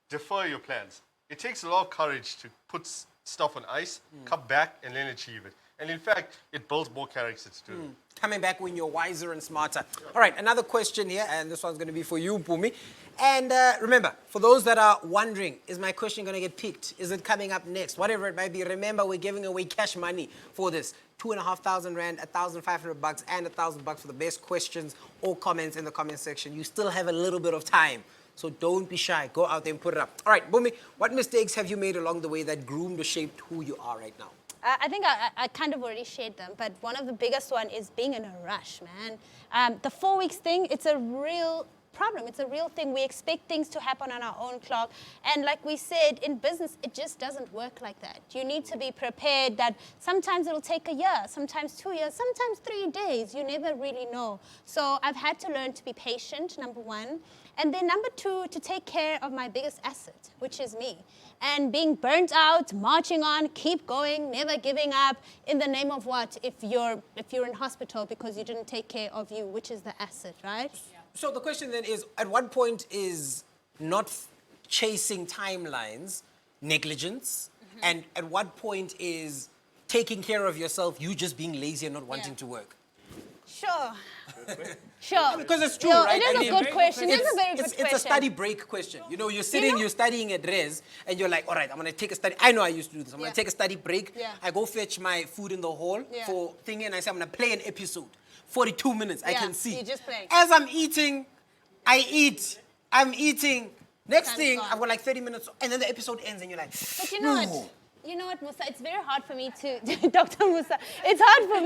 Defer your plans. It takes a lot of courage to put stuff on ice, come back, and then achieve it. And in fact, it builds more character to do it. Coming back when you're wiser and smarter. All right, another question here, and this one's going to be for you, Mpumi. And remember, for those that are wondering, is my question going to get picked? Is it coming up next? Whatever it might be, remember, we're giving away cash money for this. 2,500 Rand, 1,500 bucks, and 1,000 bucks for the best questions or comments in the comment section. You still have a little bit of time. So don't be shy. Go out there and put it up. All right, Bumi, what mistakes have you made along the way that groomed or shaped who you are right now? I think I kind of already shared them, but one of the biggest one is being in a rush, man. The 4 weeks thing, it's a real problem. It's a real thing. We expect things to happen on our own clock. And like we said, in business, it just doesn't work like that. You need to be prepared that sometimes it'll take a year, sometimes 2 years, sometimes 3 days. You never really know. So I've had to learn to be patient, number one. And then number two, to take care of my biggest asset, which is me. And being burnt out, marching on, keep going, never giving up, in the name of what? If you're in hospital because you didn't take care of you, which is the asset, right? So the question then is, at what point is not chasing timelines negligence? And at what point is taking care of yourself, you just being lazy and not wanting to work? Sure. Sure. Because it's true, Yo, right? It is a good question. It's a very good question. It's a study break question. You know, you're sitting, you're studying at res, and you're like, all right, I'm going to take a study. I know I used to do this. I'm going Yeah. to take a study break. Yeah. I go fetch my food in the hall Yeah. for thingy, and I say, I'm going to play an episode. 42 minutes, I Yeah, can see. you're just playing. As I'm eating, I eat. I'm eating. Next Time's thing, gone. I've got like 30 minutes, and then the episode ends, and you're like, But you know "No." what? You know what, Musa? It's very hard for me to, Dr. Musa, it's hard for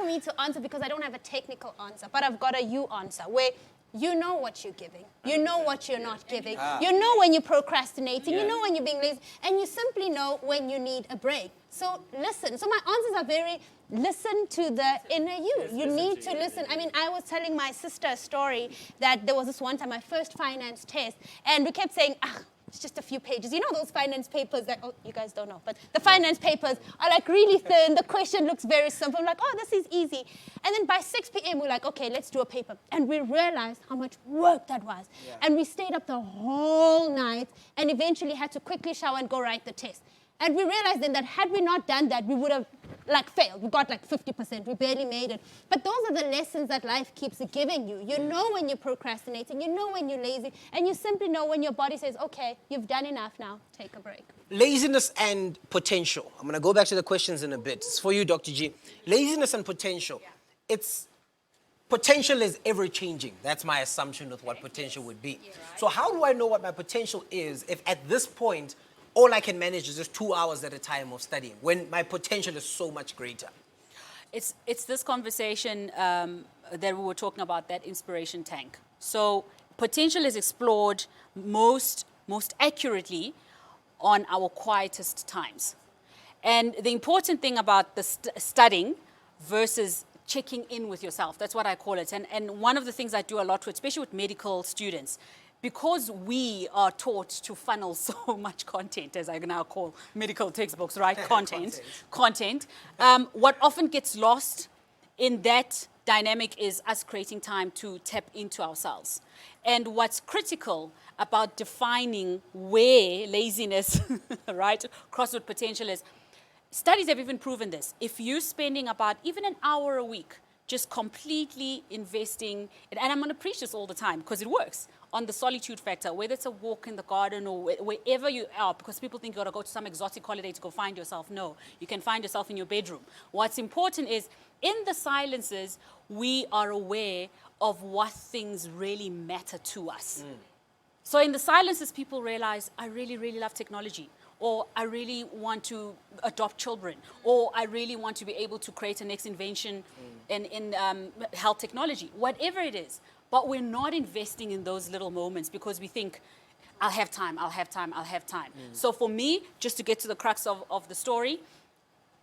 me to answer because I don't have a technical answer, but I've got a you answer where you know what you're giving. You know what you're not giving. You know when you're procrastinating. You know when you're being lazy. And you simply know when you need a break. So listen. So my answers are very, listen to the inner you. You need to listen. I mean, I was telling my sister a story that there was this one time, my first finance test, and we kept saying, it's just a few pages. You know those finance papers that, oh, you guys don't know, but the finance papers are like really thin. The question looks very simple. I'm like, oh, this is easy. And then by 6 p.m., we're like, okay, let's do a paper. And we realized how much work that was. Yeah. And we stayed up the whole night and eventually had to quickly shower and go write the test. And we realized then that had we not done that, we would have like failed. We got like 50%. We barely made it. But those are the lessons that life keeps giving you. You know when you're procrastinating. You know when you're lazy. And you simply know when your body says, okay, you've done enough now. Take a break. Laziness and potential. I'm going to go back to the questions in a bit. It's for you, Dr. G. Laziness and potential. Potential is ever changing. That's my assumption of what potential would be. So how do I know what my potential is if at this point, all I can manage is just 2 hours at a time of studying when my potential is so much greater? It's this conversation that we were talking about, that inspiration tank. So potential is explored most accurately on our quietest times. And the important thing about the studying versus checking in with yourself, that's what I call it. And one of the things I do a lot with, especially with medical students, because we are taught to funnel so much content, as I now call medical textbooks, right? Content. What often gets lost in that dynamic is us creating time to tap into ourselves. And what's critical about defining where laziness, right, cross with potential is, studies have even proven this. If you're spending about even an hour a week just completely investing, and I'm going to preach this all the time because it works, on the solitude factor, whether it's a walk in the garden or wherever you are, because people think you got to go to some exotic holiday to go find yourself. No, you can find yourself in your bedroom. What's important is, in the silences, we are aware of what things really matter to us. So in the silences, people realize, I really, really love technology, or I really want to adopt children, or I really want to be able to create a next invention in health technology, whatever it is. But we're not investing in those little moments because we think, I'll have time. So for me, just to get to the crux of the story,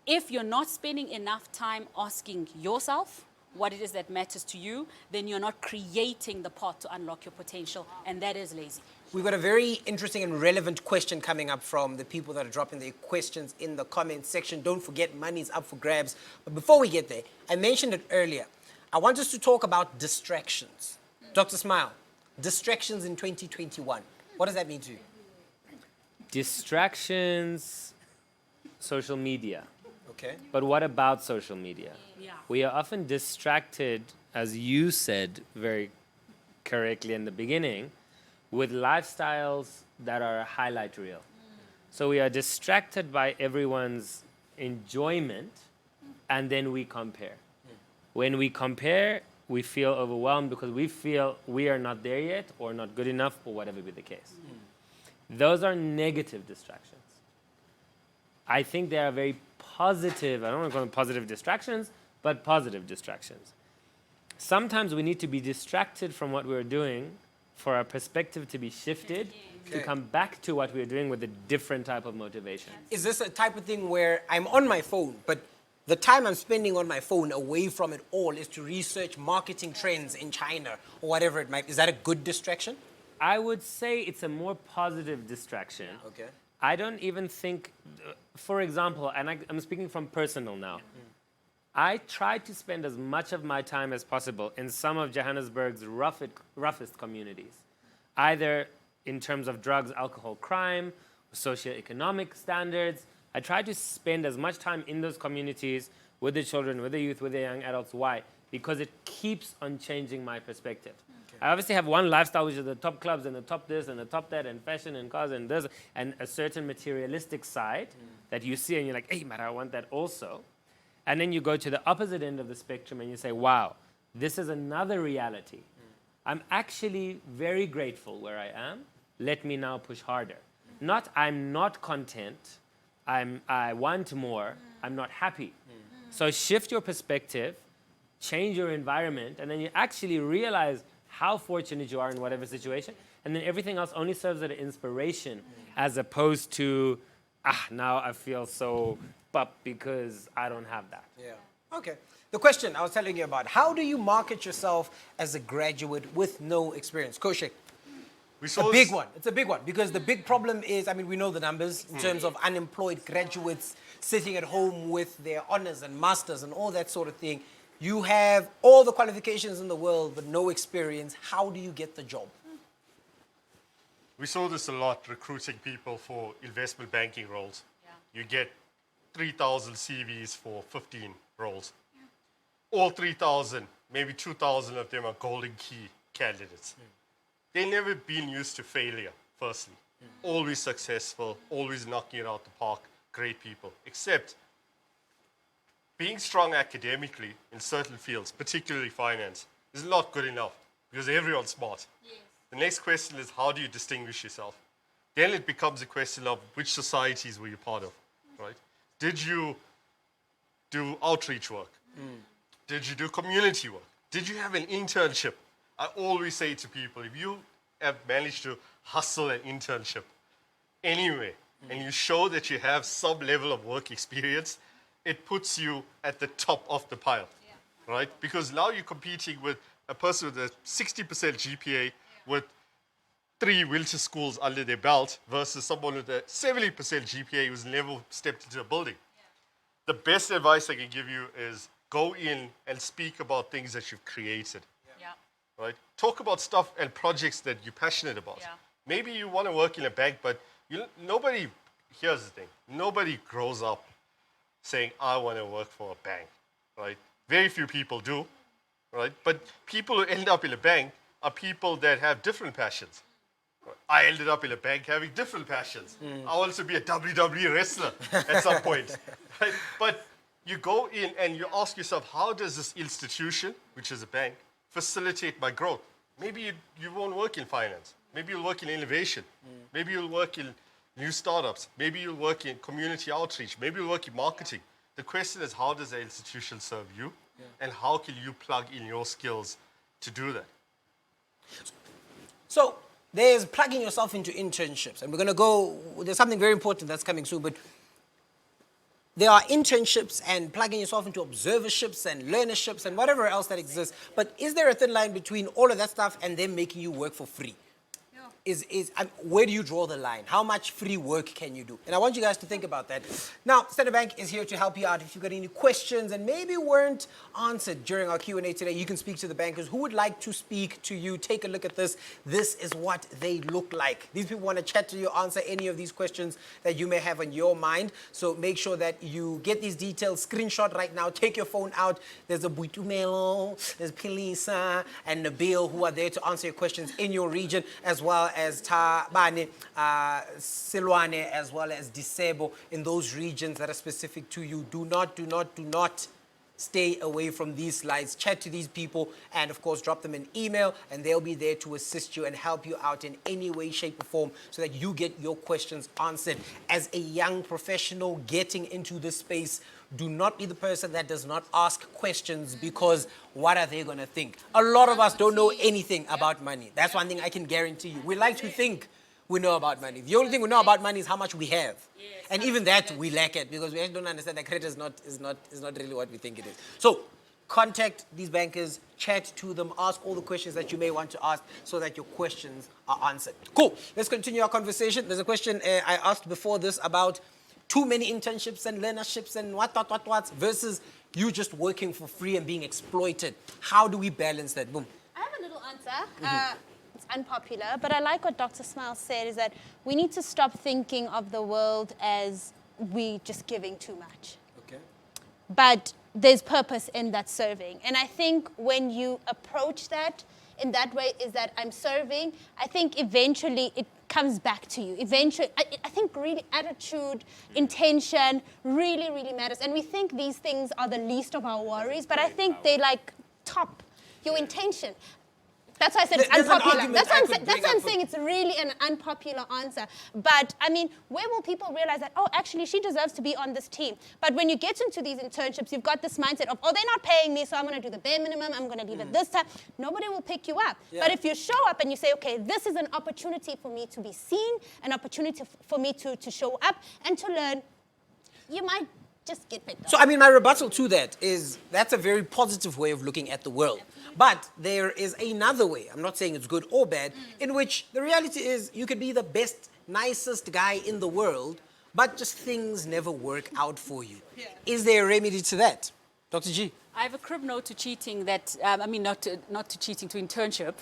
if you're not spending enough time asking yourself what it is that matters to you, then you're not creating the path to unlock your potential, and that is lazy. We've got a very interesting and relevant question coming up from the people that are dropping their questions in the comment section. Don't forget, money's up for grabs. But before we get there, I mentioned it earlier. I want us to talk about distractions. Dr. Smile, distractions in 2021. What does that mean to you? Distractions, social media. Okay. But what about social media? Yeah. We are often distracted, as you said very correctly in the beginning, with lifestyles that are a highlight reel. So we are distracted by everyone's enjoyment, and then we compare. When we compare, we feel overwhelmed because we feel we are not there yet, or not good enough, or whatever be the case. Those are negative distractions. I think they are very positive, I don't want to call them positive distractions, but positive distractions. Sometimes we need to be distracted from what we're doing for our perspective to be shifted, to come back to what we're doing with a different type of motivation. Is this a type of thing where I'm on my phone, but the time I'm spending on my phone away from it all is to research marketing trends in China or whatever it might be? Is that a good distraction? I would say it's a more positive distraction. Okay. I don't even think, for example, and I'm speaking from personal now, I try to spend as much of my time as possible in some of Johannesburg's roughest communities, either in terms of drugs, alcohol, crime, socioeconomic standards. I try to spend as much time in those communities with the children, with the youth, with the young adults. Why? Because it keeps on changing my perspective. I obviously have one lifestyle, which is the top clubs and the top this and the top that and fashion and cars and this, and a certain materialistic side that you see and you're like, hey, man, I want that also. And then you go to the opposite end of the spectrum and you say, wow, this is another reality. I'm actually very grateful where I am. Let me now push harder. Not I'm not content. I want more. I'm not happy. So shift your perspective, change your environment, and then you actually realize how fortunate you are in whatever situation. And then everything else only serves as an inspiration as opposed to, now I feel so pumped because I don't have that. Yeah. Okay. The question I was telling you about, how do you market yourself as a graduate with no experience? Koshik. It's a big one. It's a big one because the big problem is, I mean, we know the numbers in terms of unemployed graduates sitting at home with their honors and masters and all that sort of thing. You have all the qualifications in the world, but no experience. How do you get the job? We saw this a lot, recruiting people for investment banking roles. You get 3,000 CVs for 15 roles. All 3,000, maybe 2,000 of them are golden key candidates. They've never been used to failure, firstly. Always successful, always knocking it out the park, great people. Except being strong academically in certain fields, particularly finance, is not good enough because everyone's smart. Yes. The next question is, how do you distinguish yourself? Then it becomes a question of which societies were you part of, right? Did you do outreach work? Did you do community work? Did you have an internship? I always say to people, if you have managed to hustle an internship anyway, and you show that you have some level of work experience, it puts you at the top of the pile, right? Because now you're competing with a person with a 60% GPA with 3 Wiltshire schools under their belt versus someone with a 70% GPA who's never stepped into a building. The best advice I can give you is go in and speak about things that you've created. Right? Talk about stuff and projects that you're passionate about. Maybe you want to work in a bank, but nobody, here's the thing, nobody grows up saying, I want to work for a bank, right? Very few people do, right? But people who end up in a bank are people that have different passions. I ended up in a bank having different passions. I wanted to be a WWE wrestler at some point, right? But you go in and you ask yourself, how does this institution, which is a bank, facilitate my growth? Maybe you won't work in finance. Maybe you'll work in innovation. Maybe you'll work in new startups. Maybe you'll work in community outreach. Maybe you'll work in marketing. The question is, how does the institution serve you? And how can you plug in your skills to do that? So there's plugging yourself into internships. And we're going to go, there's something very important that's coming soon, but there are internships and plugging yourself into observerships and learnerships and whatever else that exists. But is there a thin line between all of that stuff and them making you work for free? Where do you draw the line? How much free work can you do? And I want you guys to think about that. Now, Standard Bank is here to help you out. If you've got any questions and maybe weren't answered during our Q&A today, you can speak to the bankers. Who would like to speak to you? Take a look at this. This is what they look like. These people want to chat to you, answer any of these questions that you may have on your mind. So make sure that you get these details. Screenshot right now. Take your phone out. There's a Buitumelo, there's Pilisa, and Nabil who are there to answer your questions in your region, as well as Tabane, Silwane, as well as Disebo in those regions that are specific to you. Do not stay away from these slides. Chat to these people and, of course, drop them an email and they'll be there to assist you and help you out in any way, shape, or form so that you get your questions answered. As a young professional getting into this space, do not be the person that does not ask questions because what are they going to think? A lot of us don't know anything about money. That's one thing I can guarantee you. We like to think we know about money. The only thing we know about money is how much we have. Yes, and even that we lack it because we don't understand that credit is not really what we think it is. So contact these bankers, chat to them, ask all the questions that you may want to ask so that your questions are answered. Cool. Let's continue our conversation. There's a question I asked before this about too many internships and learnerships and what versus you just working for free and being exploited. How do we balance that? Boom. I have a little answer. It's unpopular, but I like what Dr. Smile said, is that we need to stop thinking of the world as we just giving too much. Okay. But there's purpose in that serving. And I think when you approach that in that way, is that I'm serving, I think eventually it comes back to you. Eventually, I think really attitude, intention really, really matters. And we think these things are the least of our worries, but I think they like top your intention. That's why I said it's There's an unpopular. argument That's I why could I'm bring up saying it's really an unpopular answer. But I mean, where will people realize that, oh, actually, she deserves to be on this team? But when you get into these internships, you've got this mindset of, oh, they're not paying me, so I'm going to do the bare minimum. I'm going to leave at this time. Nobody will pick you up. Yeah. But if you show up and you say, okay, this is an opportunity for me to be seen, an opportunity for me to show up and to learn, you might just get picked up. So, I mean, my rebuttal to that is that's a very positive way of looking at the world. But there is another way, I'm not saying it's good or bad, in which the reality is you could be the best, nicest guy in the world, but just things never work out for you. Is there a remedy to that? Dr. G? I have a crib note to cheating that, I mean, not to cheating, to internship.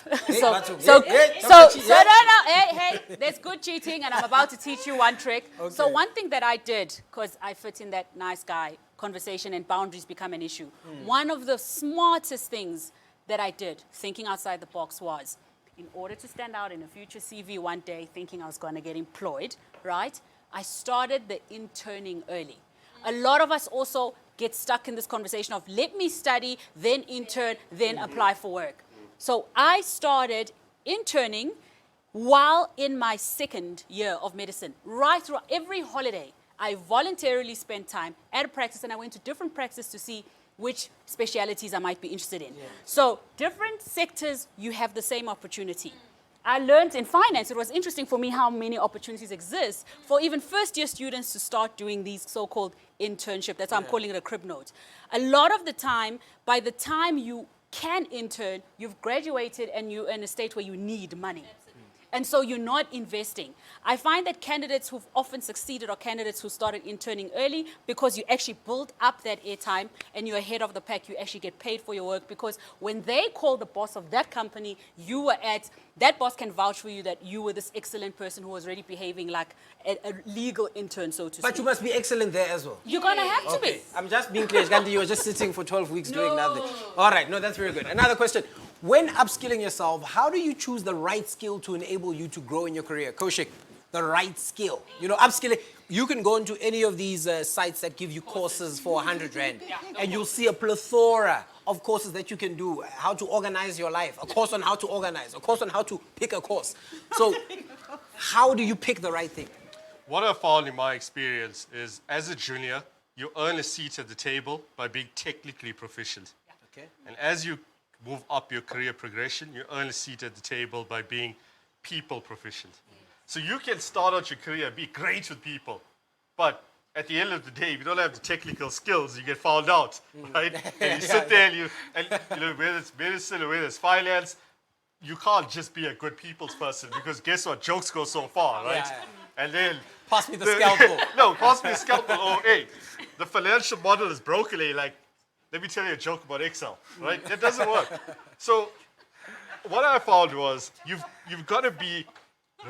Hey, there's good cheating, and I'm about to teach you one trick. Okay. So one thing that I did, because I fit in that nice guy conversation and boundaries become an issue. One of the smartest things that I did, thinking outside the box, was in order to stand out in a future CV one day, thinking I was going to get employed, right? I started the interning early. A lot of us also get stuck in this conversation of let me study, then intern, then apply for work. So I started interning while in my second year of medicine. Right through every holiday, I voluntarily spent time at a practice, and I went to different practices to see which specialities I might be interested in. So different sectors, you have the same opportunity. I learned in finance, it was interesting for me how many opportunities exist for even first-year students to start doing these so-called internships. That's why I'm calling it a crib note. A lot of the time, by the time you can intern, you've graduated and you're in a state where you need money. And so you're not investing. I find that candidates who've often succeeded are candidates who started interning early because you actually build up that airtime and you're ahead of the pack. You actually get paid for your work because when they call the boss of that company, you were at, that boss can vouch for you that you were this excellent person who was already behaving like a legal intern, so to speak. But you must be excellent there as well. You're going to have to be. I'm just being clear. Gandhi, you were just sitting for 12 weeks doing nothing. All right, no, that's very good. Another question. When upskilling yourself, how do you choose the right skill to enable you to grow in your career? Kaushik, the right skill. You know, upskilling, you can go into any of these sites that give you courses for 100 Rand, and you'll see a plethora of courses that you can do. How to organize your life, a course on how to organize, a course on how to pick a course. So how do you pick the right thing? What I found in my experience is, as a junior, you earn a seat at the table by being technically proficient. Okay. And as you move up your career progression, you earn a seat at the table by being people proficient. So you can start out your career, be great with people, but at the end of the day, if you don't have the technical skills, you get found out, right? And you sit there and you know, whether it's medicine or whether it's finance, you can't just be a good people's person because guess what? Jokes go so far, right? And then Pass me the scalpel. no, pass me the scalpel. Oh, hey, the financial model is broken. Like, let me tell you a joke about Excel, right? That doesn't work. So what I found was you've got to be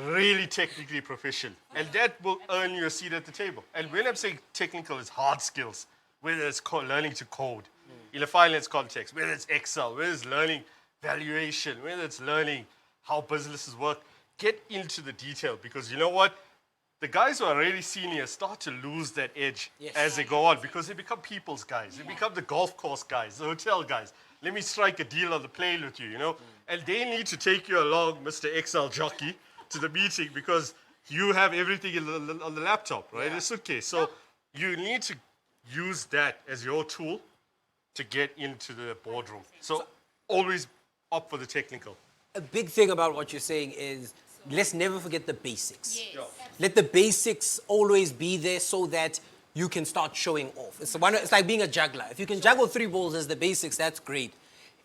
really technically proficient, and that will earn you a seat at the table. And when I'm saying technical, it's hard skills, whether it's learning to code in a finance context, whether it's Excel, whether it's learning valuation, whether it's learning how businesses work. Get into the detail because you know what? The guys who are really senior start to lose that edge as they go on because they become people's guys. They become the golf course guys, the hotel guys. Let me strike a deal on the plane with you, you know? And they need to take you along, Mr. Excel jockey, to the meeting because you have everything on the laptop, right? In a suitcase. So you need to use that as your tool to get into the boardroom. So always opt for the technical. A big thing about what you're saying is let's never forget the basics. Let the basics always be there so that you can start showing off. It's like being a juggler. If you can juggle 3 balls as the basics, that's great.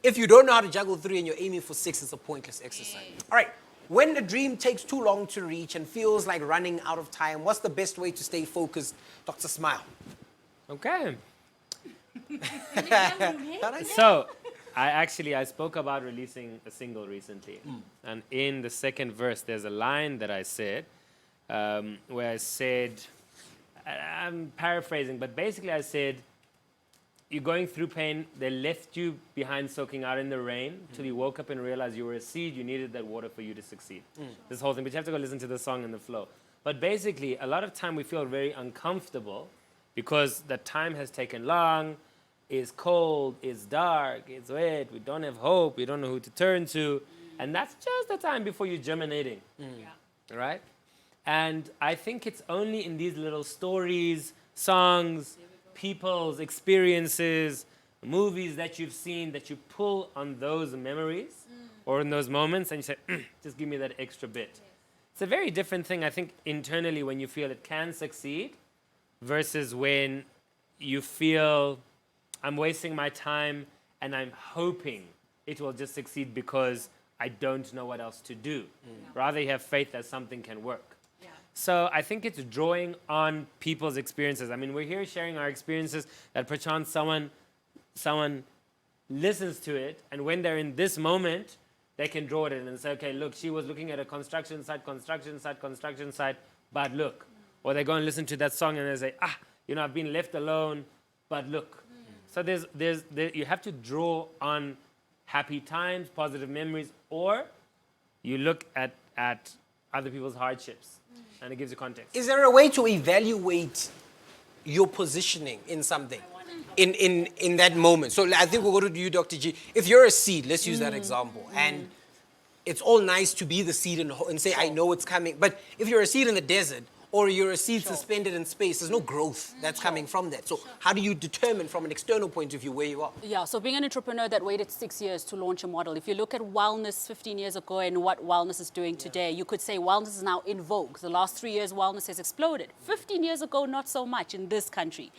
If you don't know how to juggle 3 and you're aiming for 6, it's a pointless exercise. All right. When a dream takes too long to reach and feels like running out of time, what's the best way to stay focused? Dr. Smile. Okay. So, I spoke about releasing a single recently. And in the second verse, there's a line that I said, where I said, I'm paraphrasing, but basically I said, you're going through pain. They left you behind soaking out in the rain till you woke up and realized you were a seed. You needed that water for you to succeed. This whole thing. But you have to go listen to the song and the flow. But basically, a lot of time we feel very uncomfortable because the time has taken long, it's cold, it's dark, it's wet, we don't have hope, we don't know who to turn to. And that's just the time before you're germinating, right? And I think it's only in these little stories, songs, people's experiences, movies that you've seen that you pull on those memories or in those moments and you say, just give me that extra bit. It's a very different thing, I think, internally when you feel it can succeed versus when you feel I'm wasting my time and I'm hoping it will just succeed because I don't know what else to do. Rather, you have faith that something can work. So I think it's drawing on people's experiences. I mean, we're here sharing our experiences that perchance someone listens to it, and when they're in this moment, they can draw it in and say, okay, look, she was looking at a construction site, but look. Or they go and listen to that song and they say, I've been left alone, but look. So you have to draw on happy times, positive memories, or you look at other people's hardships, and it gives you context. Is there a way to evaluate your positioning in something in that moment? So I think we'll go to you, Dr. G. If you're a seed, let's use that example, and it's all nice to be the seed and say, I know it's coming, but if you're a seed in the desert, or you're a seed suspended in space, there's no growth that's coming from that. So how do you determine from an external point of view where you are? Yeah, so being an entrepreneur that waited 6 years to launch a model, if you look at wellness 15 years ago and what wellness is doing today, you could say wellness is now in vogue. The last 3 years, wellness has exploded. 15 years ago, not so much in this country.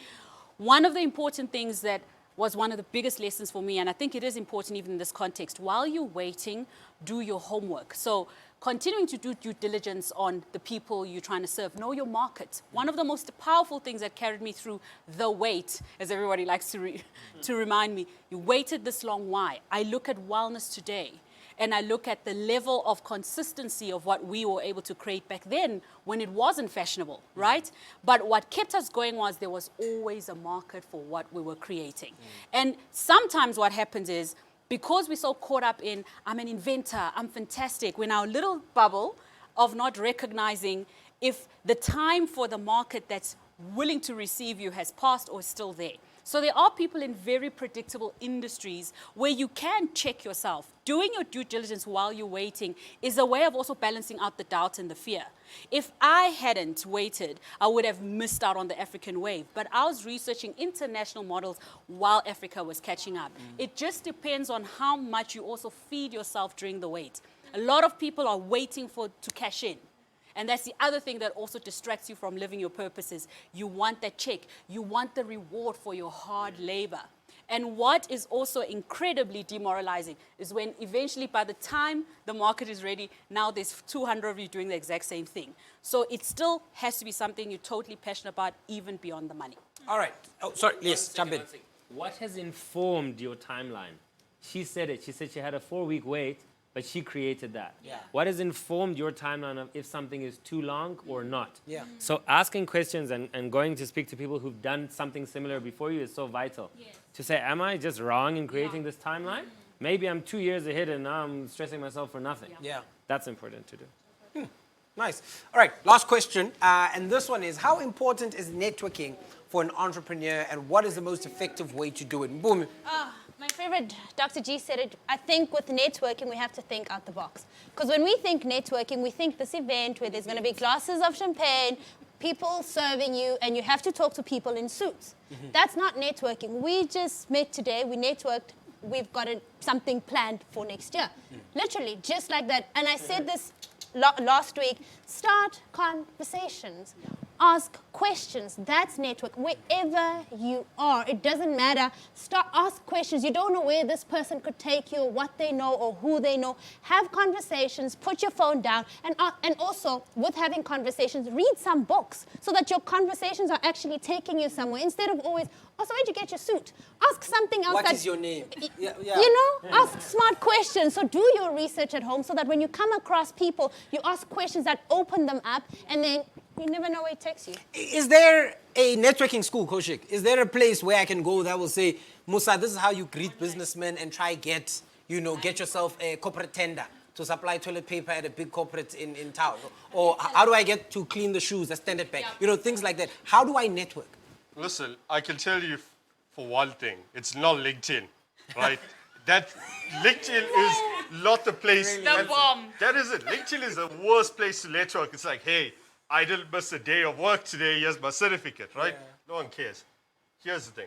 One of the important things that was one of the biggest lessons for me, and I think it is important even in this context, while you're waiting, do your homework. So continuing to do due diligence on the people you're trying to serve. Know your market. One of the most powerful things that carried me through the wait, as everybody likes to remind me, you waited this long, why? I look at wellness today, and I look at the level of consistency of what we were able to create back then when it wasn't fashionable, right? But what kept us going was there was always a market for what we were creating. And sometimes what happens is, because we're so caught up in, I'm an inventor, I'm fantastic, we're in our little bubble of not recognizing if the time for the market that's willing to receive you has passed or is still there. So there are people in very predictable industries where you can check yourself. Doing your due diligence while you're waiting is a way of also balancing out the doubt and the fear. If I hadn't waited, I would have missed out on the African wave. But I was researching international models while Africa was catching up. It just depends on how much you also feed yourself during the wait. A lot of people are waiting to cash in. And that's the other thing that also distracts you from living your purposes. You want that check. You want the reward for your hard labor. And what is also incredibly demoralizing is when eventually by the time the market is ready, now there's 200 of you doing the exact same thing. So it still has to be something you're totally passionate about, even beyond the money. All right. Oh, sorry. Yes, jump in. What has informed your timeline? She said it. She said she had a 4-week wait, but she created that. Yeah. What has informed your timeline of if something is too long or not? Yeah. So asking questions and going to speak to people who've done something similar before you is so vital. Yes. To say, am I just wrong in creating this timeline? Maybe I'm 2 years ahead and now I'm stressing myself for nothing. Yeah. That's important to do. Nice. All right, last question. And this one is, how important is networking for an entrepreneur and what is the most effective way to do it? Boom. My favorite, Dr. G said it, I think with networking, we have to think out the box. Because when we think networking, we think this event where there's going to be glasses of champagne, people serving you, and you have to talk to people in suits. That's not networking. We just met today, we networked, we've got something planned for next year. Literally, just like that. And I said this last week, start conversations. Ask questions. That's network. Wherever you are, it doesn't matter. Ask questions. You don't know where this person could take you, or what they know, or who they know. Have conversations. Put your phone down. And also, with having conversations, read some books so that your conversations are actually taking you somewhere instead of always, oh, so where'd you get your suit? Ask something else. What is your name? You know, ask smart questions. So do your research at home so that when you come across people, you ask questions that open them up, and then You never know where it takes you. Is there a networking school, Koshik? Is there a place where I can go that will say, Musa, this is how you greet businessmen and try get yourself a corporate tender to supply toilet paper at a big corporate in town? Or how do I get to clean the shoes at Standard Bank? Things like that. How do I network? Listen, I can tell you for one thing, it's not LinkedIn, right? That LinkedIn is not the place. The bomb. That is it. LinkedIn is the worst place to network. It's like, hey, I didn't miss a day of work today. Here's my certificate, right? Yeah. No one cares. Here's the thing.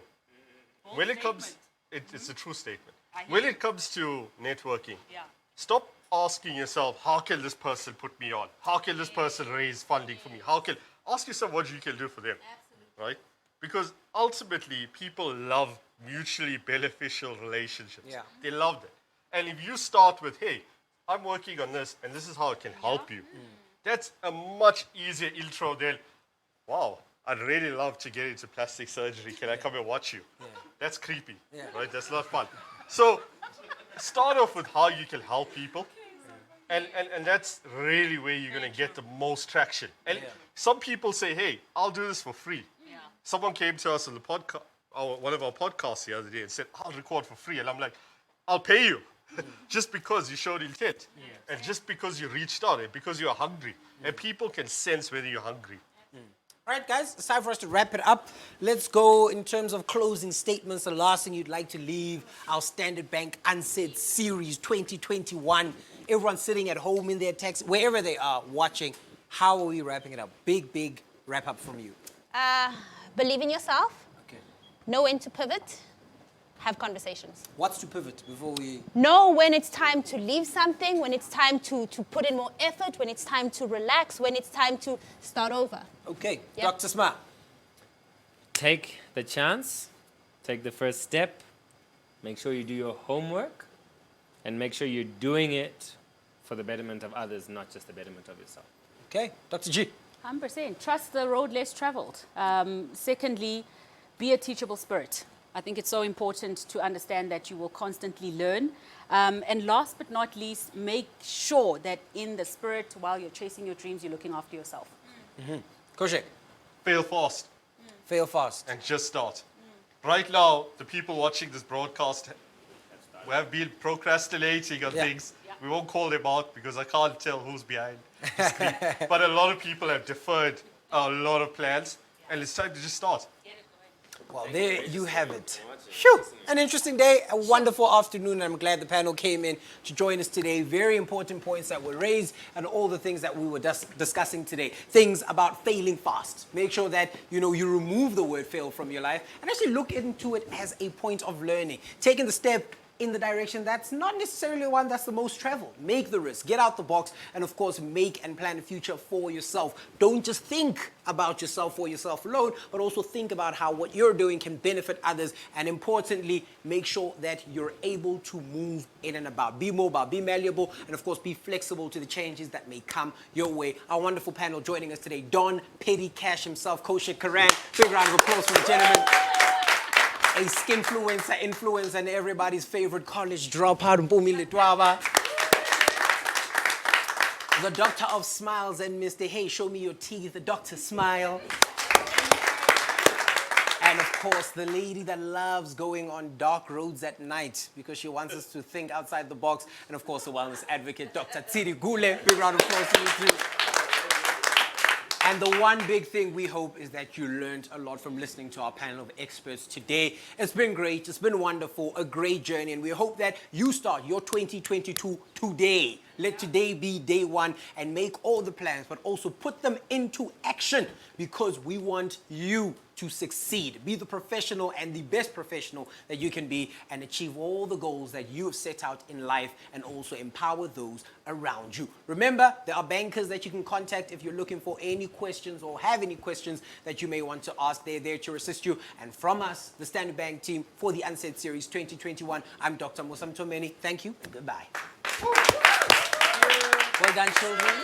When it comes, it's a true statement. When it comes to networking, stop asking yourself, how can this person put me on? How can this person raise funding for me? Ask yourself what you can do for them, right? Because ultimately, people love mutually beneficial relationships. Yeah. They love that. And if you start with, hey, I'm working on this, and this is how it can help you, that's a much easier intro than, wow, I'd really love to get into plastic surgery. Can I come and watch you? Yeah. That's creepy, right? That's not fun. So start off with how you can help people. And that's really where you're going to get the most traction. And some people say, hey, I'll do this for free. Someone came to us on the podcast, one of our podcasts the other day and said, I'll record for free. And I'm like, I'll pay you just because you showed intent and just because you reached out and because you're hungry. And people can sense whether you're hungry. All right, guys, it's time for us to wrap it up. Let's go in terms of closing statements. The last thing you'd like to leave our Standard Bank Unsaid series 2021. Everyone sitting at home in their text, wherever they are watching. How are we wrapping it up? Big wrap up from you. Believe in yourself. Okay. Know when to pivot. Have conversations. What's to pivot before we... Know when it's time to leave something, when it's time to put in more effort, when it's time to relax, when it's time to start over. Okay. Yep. Dr. Smart. Take the chance. Take the first step. Make sure you do your homework. And make sure you're doing it for the betterment of others, not just the betterment of yourself. Okay. Dr. G. 100%. Trust the road less traveled. Secondly, be a teachable spirit. I think it's so important to understand that you will constantly learn. And last but not least, make sure that in the spirit, while you're chasing your dreams, you're looking after yourself. Koshik. Fail fast. Fail fast. And just start. Right now, the people watching this broadcast who have been procrastinating on things, we won't call them out because I can't tell who's behind the screen. But a lot of people have deferred a lot of plans, and it's time to just start. Well, there you have it. Phew! An interesting day, a wonderful afternoon, and I'm glad the panel came in to join us today. Very important points that were raised and all the things that we were discussing today. Things about failing fast. Make sure that, you remove the word fail from your life and actually look into it as a point of learning. Taking the step in the direction that's not necessarily the one that's the most traveled. Make the risk, get out the box, and of course, make and plan a future for yourself. Don't just think about yourself or yourself alone, but also think about how what you're doing can benefit others, and importantly, make sure that you're able to move in and about. Be mobile, be malleable, and of course, be flexible to the changes that may come your way. Our wonderful panel joining us today, Don Petty Cash himself, Koshik Karan. Big round of applause for the gentleman. A influencer, and everybody's favorite college dropout, Mpumi Letwaba. The doctor of smiles and Mr. Hey, show me your teeth, the Dr. Smile. And of course, the lady that loves going on dark roads at night because she wants us to think outside the box. And of course, the wellness advocate, Dr. Tsiri Gule. Big round of applause for you too. And the one big thing we hope is that you learned a lot from listening to our panel of experts today. It's been great. It's been wonderful. A great journey. And we hope that you start your 2022 today. Let today be day one and make all the plans, but also put them into action because we want you to succeed. Be the professional and the best professional that you can be and achieve all the goals that you have set out in life and also empower those around you. Remember, there are bankers that you can contact if you're looking for any questions or have any questions that you may want to ask. They're there to assist you. And from us, the Standard Bank team for the Unsaid Series 2021, I'm Dr. Musa Mtomeni. Thank you and goodbye. Well done, children.